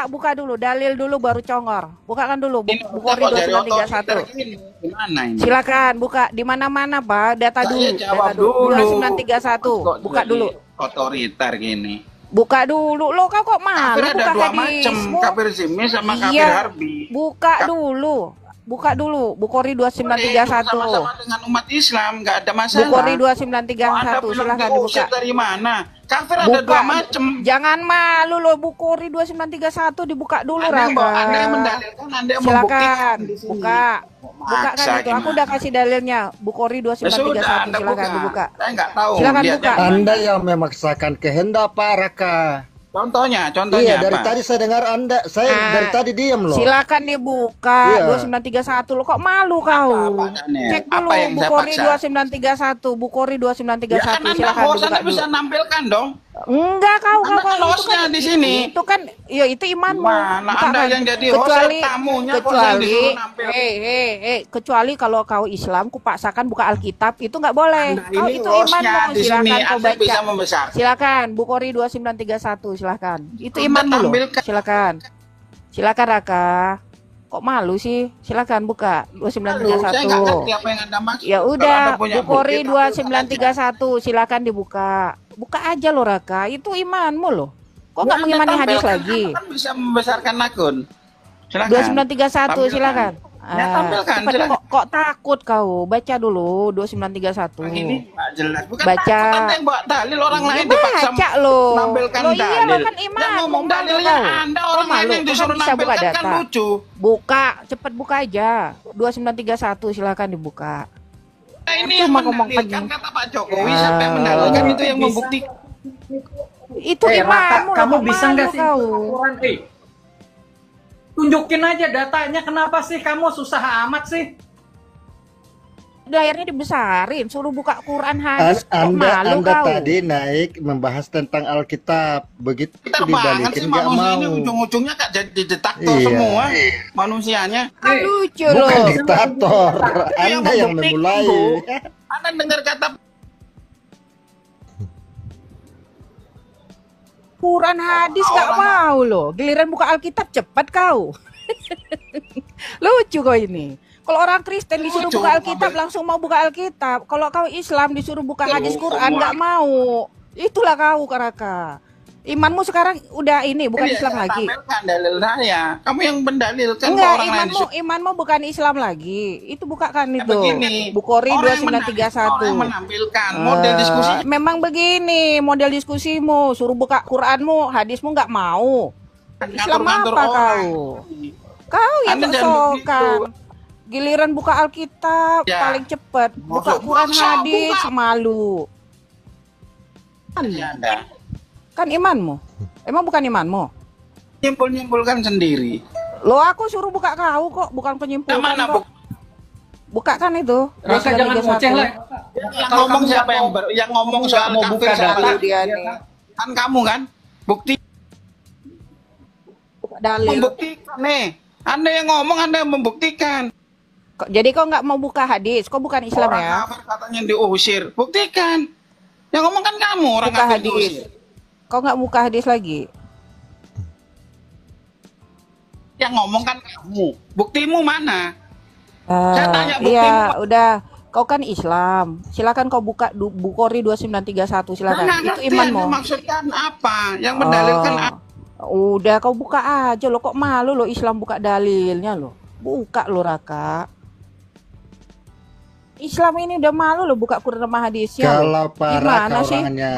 buka dulu. Dalil dulu baru congor. Bukakan dulu Ini Bukhari kok dari otoriter 2931. gini. Gimana ini? Silakan buka di mana-mana, Pak. Data Saya dulu. jawab Data dulu. dulu. 2931. Kok Buka jadi dulu. Otoriter gini. Buka dulu. Lo kok malu Kafir ada buka dua macam, hadismu? kafir zimmi sama kafir Iya. harbi. Buka dulu. Bukhari Boleh, 2931. sama-sama dengan umat Islam, nggak ada masalah. Bukhari Kok Anda 2931, bilang silakan diusir dibuka. dari mana? Kafir ada dua macam. Jangan malu lo, Bukhari 2931 dibuka dulu, Anda yang Raka. Anda yang mendalilkan, Anda yang membuktikan Silakan di sini. buka. Buka kan Maksa itu. Aku gimana? udah kasih dalilnya. Bukhari Ya sudah, 2931, Anda silakan dibuka. Saya nggak tahu. Silakan lihatnya buka. gimana. Anda yang memaksakan kehendak Pak Raka. Contohnya Iya, dari apa? tadi saya dengar Anda, saya Ah, dari tadi diam loh. Silakan dibuka. Iya. 2931 lo kok malu kau? Apa, Daniel? Cek dulu Apa yang saya Bukhari paksa? 2931, Bukhari Ya 2931, kan Anda silakan host, dibuka Anda dulu. bisa nampilkan dong. Enggak kau Anda kan itu hostnya di sini. Itu kan ya itu imanmu. Mana Buka Anda kan. yang jadi host, kecuali tamunya kok yang kecuali disuruh nampil? kecuali kalau kau Islam kupaksakan buka Alkitab itu nggak boleh. Anda Kau ini itu hostnya imanmu, di sini, silakan kau Anda baca. bisa membesar. Silakan Bukhari 2931, silakan. Itu Anda imanmu loh. tampilkan. Silakan. Silakan Raka. Kok malu sih? Silakan buka Aduh, saya nggak 2931. ngerti apa yang Anda maksud. Ya Kalau udah, Anda punya Bukhari bukti, tampilkan aja. 2931, silakan dibuka. Buka aja loh Raka, itu imanmu loh. Kok Ya, nggak Anda mengimani hadis tampilkan, lagi? Anda kan bisa membesarkan akun. Silakan. 2931, Tampilkan. silakan. Ya, tampilkan, cepat. silakan. Kok takut kau? Baca dulu 2931. Ini nggak jelas. Bukan Baca. takut Anda yang bawa dalil, orang Ya, lain dipaksa baca loh. menampilkan Loh, iya, dalil. lo kan Yang iman, ngomong malu dalilnya kau. Anda, Kau orang lain malu, yang kau disuruh kan bisa buka nampilkan kan data. lucu. Buka, cepet buka aja. 2931, silakan dibuka. Nah, ini Itu yang mah ngomong mendalilkan penting. kata Pak Jokowi, siapa yang mendalilkan itu yang Bisa. membuktikan. Itu Raka, imanmu loh, kamu kok bisa malu nggak sih? kau? Quran, tunjukin aja datanya. Kenapa sih kamu susah amat sih? Udah akhirnya dibesarin, suruh buka Quran hadis, kok malu Anda kau? tadi naik membahas tentang Alkitab, begitu Pintar banget dibalikin sih nggak manusia mau. ini ujung-ujungnya kak jadi diktator Iya. semua manusianya. Kan lucu Bukan loh. diktator, Itu Anda yang membuktikan, memulai. Bu. Anda dengar kata Quran hadis gak mau loh. Giliran buka Alkitab cepet kau. Lucu kau ini. Kalau orang Kristen disuruh Lucu, buka Alkitab Mabel. langsung mau buka Alkitab. Kalau kau Islam disuruh buka hadis Lucu, Quran nggak mau. Itulah kau Raka. Imanmu sekarang udah ini bukan Iya, Islam saya lagi. tampilkan dalil saya. Kamu yang mendalilkan Enggak, orang lain. imanmu bukan Islam lagi. Itu bukakan Ya, itu. begini. Bukhari Orang yang 2931. menampilkan model diskusi. Memang begini model diskusimu, suruh buka Quranmu, hadismu nggak mau. Islam ngatur-ngatur apa orang. kau? Kau yang Anda jangan sok-sokan. Giliran buka Alkitab Ya. paling cepet, buka Masuk, Quran masuk, hadis buka. malu. Ya, Anda Kan imanmu. Emang bukan imanmu? nyimpul-nyimpulkan sendiri. Lo aku suruh buka kau kok, bukan Yang penyimpulkan mana kok. Buka kan itu. Raka jangan 2931. ngoceh lah. Yang Kalau ngomong kamu siapa nggak yang mau- yang ngomong kamu soal nggak mau kafir buka siapa? data, Dia ya nih. kan? Kan kamu kan? Bukti Buka dalil. membuktikan nih. Anda yang ngomong, Anda yang membuktikan. Jadi kau nggak mau buka hadis, kau bukan Islam Orang ya? kafir katanya diusir. Buktikan. Yang ngomong kan kamu, orang Buka kafir hadis. diusir. Kau nggak buka hadis lagi. Yang ngomong kan kamu. Buktimu mana? Saya tanya buktimu. Iya, udah. Kau kan Islam. Silakan kau buka Bukhari 2931 silakan. Nggak Itu ngerti imanmu. Anda maksudkan apa? Yang mendalilkan apa? Udah kau buka aja lo, kok malu lo Islam buka dalilnya lo. Buka lo Raka. Islam ini udah malu lo buka Quran sama hadisnya. Kalau para Gimana sih? orangnya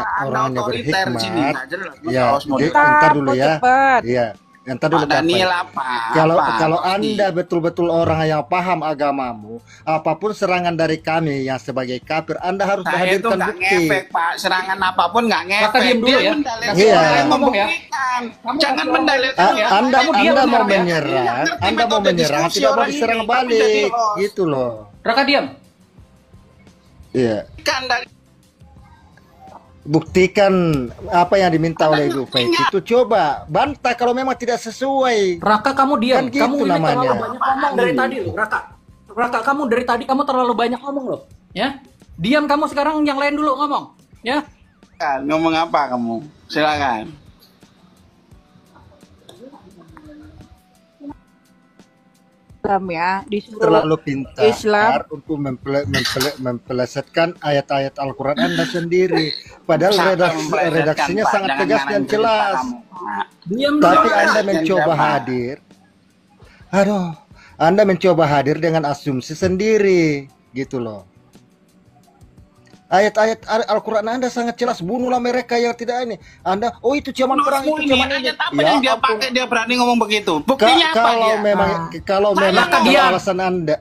otoriter di sini, berhikmat, nggak jelas. ya, Kaos mau entar dulu kau ya. cepet. Iya, entar dulu Pak Daniel Tapai. apa? Kalau Apa? kalau Bukti. Anda betul-betul orang yang paham agamamu, apapun serangan dari kami yang sebagai kafir, Anda harus Saya itu menghadirkan nggak bukti. ngefek Pak, serangan apapun nggak ngefek. Raka, diam dulu Dia ya. mendalilkan Iya. orang yang Ngomong ya. membuktikan. Kamu Jangan kasih mendalilkan orang ya. Anda Kamu diam Anda mau sekarang ya. menyerang, Ngerti Anda mau metode menyerang, diskusi tidak mau orang diserang ini, tapi jadi balik, host. gitu loh. Raka diam. Iya. Kan dari Buktikan apa yang diminta oleh Ibu Faith buktinya. itu, coba bantah kalau memang tidak sesuai. Raka kamu diam. Kan gitu Kamu ini namanya. terlalu banyak ngomong dari tadi loh, Raka. Raka kamu dari tadi kamu terlalu banyak ngomong loh. Ya. Diam kamu sekarang, yang lain dulu ngomong. Ya. Kan, ngomong apa kamu? Silakan. Islam ya, disuruh Terlalu pintar Islam. untuk mempelesetkan ayat-ayat Al-Quran Anda sendiri. Padahal Siapa mempelesetkan, redaksinya Pak? sangat Jangan tegas nyalain dan cerita jelas. kamu, Pak. Diam dulu. Tapi Raka. Anda mencoba Siapa? hadir. Aduh, Anda mencoba hadir dengan asumsi sendiri, gitu loh. Ayat-ayat Al-Quran Anda sangat jelas, bunuhlah mereka yang tidak ini. Anda, oh itu zaman perang, Menurutmu itu ini zaman ini. ayat apa yang dia ampun. pakai, dia berani ngomong begitu? Buktinya apa Kalau dia? memang kalau Saya memang nggak kalau diam. alasan Anda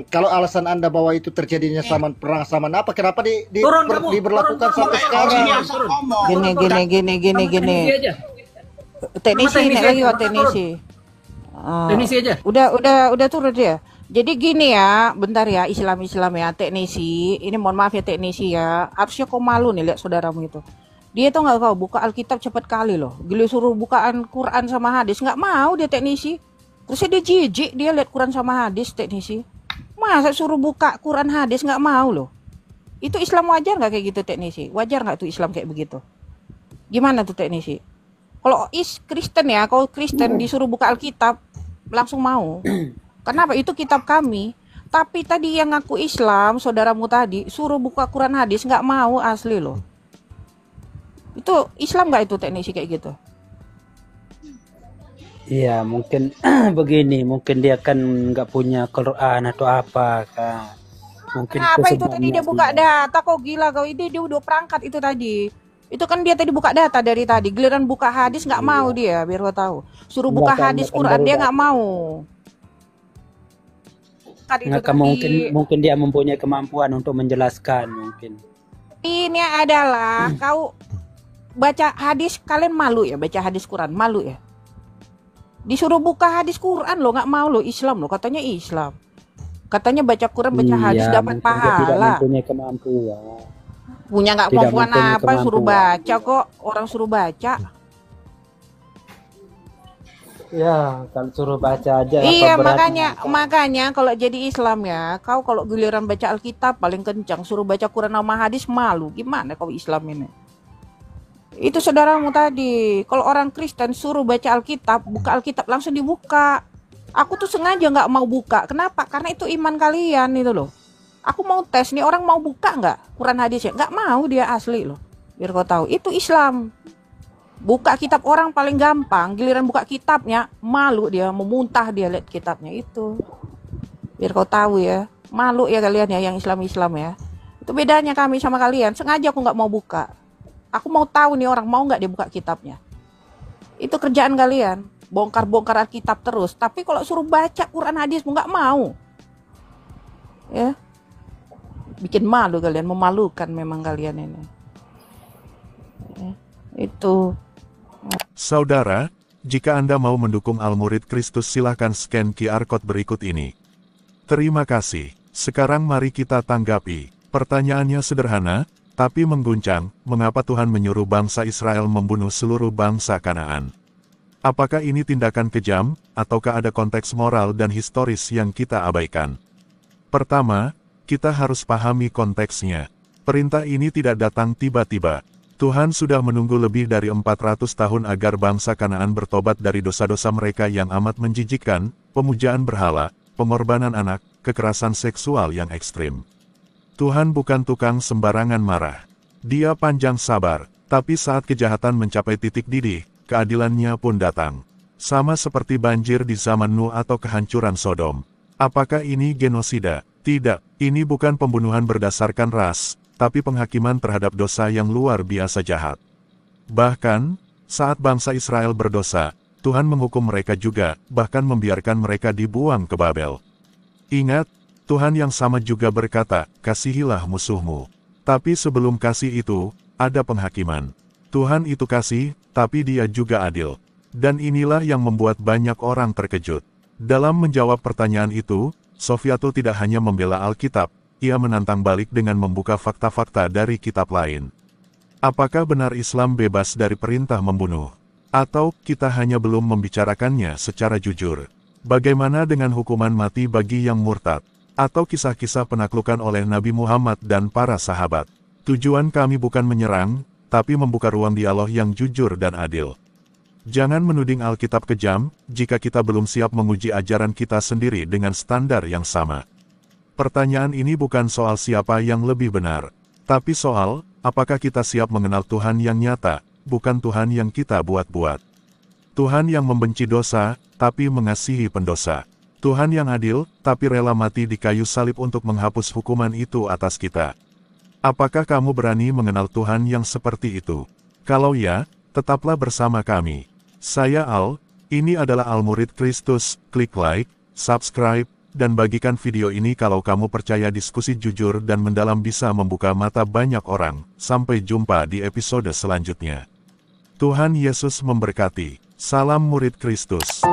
kalau alasan Anda bahwa itu terjadinya zaman perang zaman apa, kenapa Turun kamu, diberlakukan turun, sampai turun. sekarang? Ini asal ngomong. Gini. Sama teknisi aja. Teknisi Sama ini teknisi lagi aja, Pak Raka teknisi. Teknisi aja. Udah turun dia. Jadi gini ya, bentar ya Islam ya teknisi. Ini mohon maaf ya teknisi ya. Harusnya kau malu nih lihat saudaramu itu. Dia tuh nggak kau buka Alkitab cepat kali loh. Gila suruh bukaan Quran sama hadis nggak mau dia teknisi. Terusnya dia jijik dia lihat Quran sama hadis teknisi. Masa suruh buka Quran hadis nggak mau loh. Itu Islam wajar nggak kayak gitu teknisi? Wajar nggak tuh Islam kayak begitu? Gimana tuh teknisi? Kalau Kristen ya, kalau Kristen disuruh buka Alkitab langsung mau. Kenapa? Itu kitab kami. Tapi tadi yang ngaku Islam, saudaramu tadi, suruh buka Quran hadis, nggak mau asli loh. Itu Islam nggak itu teknisi kayak gitu? Iya, mungkin begini, mungkin dia kan nggak punya Quran atau apa, Kak. Mungkin Kenapa itu tadi dia sebabnya buka data? Kok gila kau? Dia udah perangkat itu tadi. Itu kan dia tadi buka data dari tadi. Giliran buka hadis nggak mau dia, biar kau tahu. Suruh buka Enggak, hadis kan Quran baru dia dah. nggak mau. Itu Nggak, tadi. mungkin dia mempunyai kemampuan untuk menjelaskan mungkin. Ini adalah kau baca hadis, kalian malu ya baca hadis Quran, malu ya. Disuruh buka hadis Quran lo nggak mau lo, Islam lo katanya Islam. Katanya baca Quran baca hadis Iya, dapat mungkin dia tidak pahala. mempunyai kemampuan. Punya nggak Tidak kemampuan mempunyai apa? Suruh kemampuan. baca kok, orang suruh baca. Ya, kalau suruh baca aja Iya apa beratnya, makanya kalau jadi Islam ya, kau kalau giliran baca Alkitab paling kencang, suruh baca Quran sama hadis malu. Gimana kau Islam ini? Itu saudaramu tadi. Kalau orang Kristen suruh baca Alkitab, buka Alkitab langsung dibuka. Aku tuh sengaja nggak mau buka. Kenapa? Karena itu iman kalian itu loh. Aku mau tes nih orang mau buka nggak Quran hadisnya? Nggak mau dia asli loh. Biar kau tahu itu Islam. Buka kitab orang paling gampang, giliran buka kitabnya malu dia, memuntah dia lihat kitabnya itu. Biar kau tahu ya, malu ya kalian ya yang Islam ya. Itu bedanya kami sama kalian. Sengaja aku nggak mau buka. Aku mau tahu nih orang mau nggak dia buka kitabnya. Itu kerjaan kalian, bongkar-bongkar Alkitab terus. Tapi kalau suruh baca Quran hadis nggak mau. Ya, bikin malu kalian, memalukan memang kalian ini. Ya, itu. Saudara, Jika Anda mau mendukung Al-Murid Kristus silahkan scan QR Code berikut ini. Terima kasih. Sekarang mari kita tanggapi. Pertanyaannya sederhana, tapi mengguncang, mengapa Tuhan menyuruh bangsa Israel membunuh seluruh bangsa Kanaan? Apakah ini tindakan kejam, ataukah ada konteks moral dan historis yang kita abaikan? Pertama, kita harus pahami konteksnya. Perintah ini tidak datang tiba-tiba. Tuhan sudah menunggu lebih dari 400 tahun agar bangsa Kanaan bertobat dari dosa-dosa mereka yang amat menjijikkan, pemujaan berhala, pengorbanan anak, kekerasan seksual yang ekstrim. Tuhan bukan tukang sembarangan marah. Dia panjang sabar, tapi saat kejahatan mencapai titik didih, keadilannya pun datang. Sama seperti banjir di zaman Nuh atau kehancuran Sodom. Apakah ini genosida? Tidak, ini bukan pembunuhan berdasarkan ras, tapi penghakiman terhadap dosa yang luar biasa jahat. Bahkan, saat bangsa Israel berdosa, Tuhan menghukum mereka juga, bahkan membiarkan mereka dibuang ke Babel. Ingat, Tuhan yang sama juga berkata, kasihilah musuhmu. Tapi sebelum kasih itu, ada penghakiman. Tuhan itu kasih, tapi dia juga adil. Dan inilah yang membuat banyak orang terkejut. Dalam menjawab pertanyaan itu, Sofiatul tidak hanya membela Alkitab, ia menantang balik dengan membuka fakta-fakta dari kitab lain. Apakah benar Islam bebas dari perintah membunuh? Atau kita hanya belum membicarakannya secara jujur? Bagaimana dengan hukuman mati bagi yang murtad? Atau kisah-kisah penaklukan oleh Nabi Muhammad dan para sahabat? Tujuan kami bukan menyerang, tapi membuka ruang dialog yang jujur dan adil. Jangan menuding Alkitab kejam, jika kita belum siap menguji ajaran kita sendiri dengan standar yang sama. Pertanyaan ini bukan soal siapa yang lebih benar, tapi soal, apakah kita siap mengenal Tuhan yang nyata, bukan Tuhan yang kita buat-buat. Tuhan yang membenci dosa, tapi mengasihi pendosa. Tuhan yang adil, tapi rela mati di kayu salib untuk menghapus hukuman itu atas kita. Apakah kamu berani mengenal Tuhan yang seperti itu? Kalau ya, tetaplah bersama kami. Saya Al, ini adalah Al-Murid Kristus, klik like, subscribe, dan bagikan video ini kalau kamu percaya diskusi jujur dan mendalam bisa membuka mata banyak orang. Sampai jumpa di episode selanjutnya. Tuhan Yesus memberkati. Salam Murid Kristus.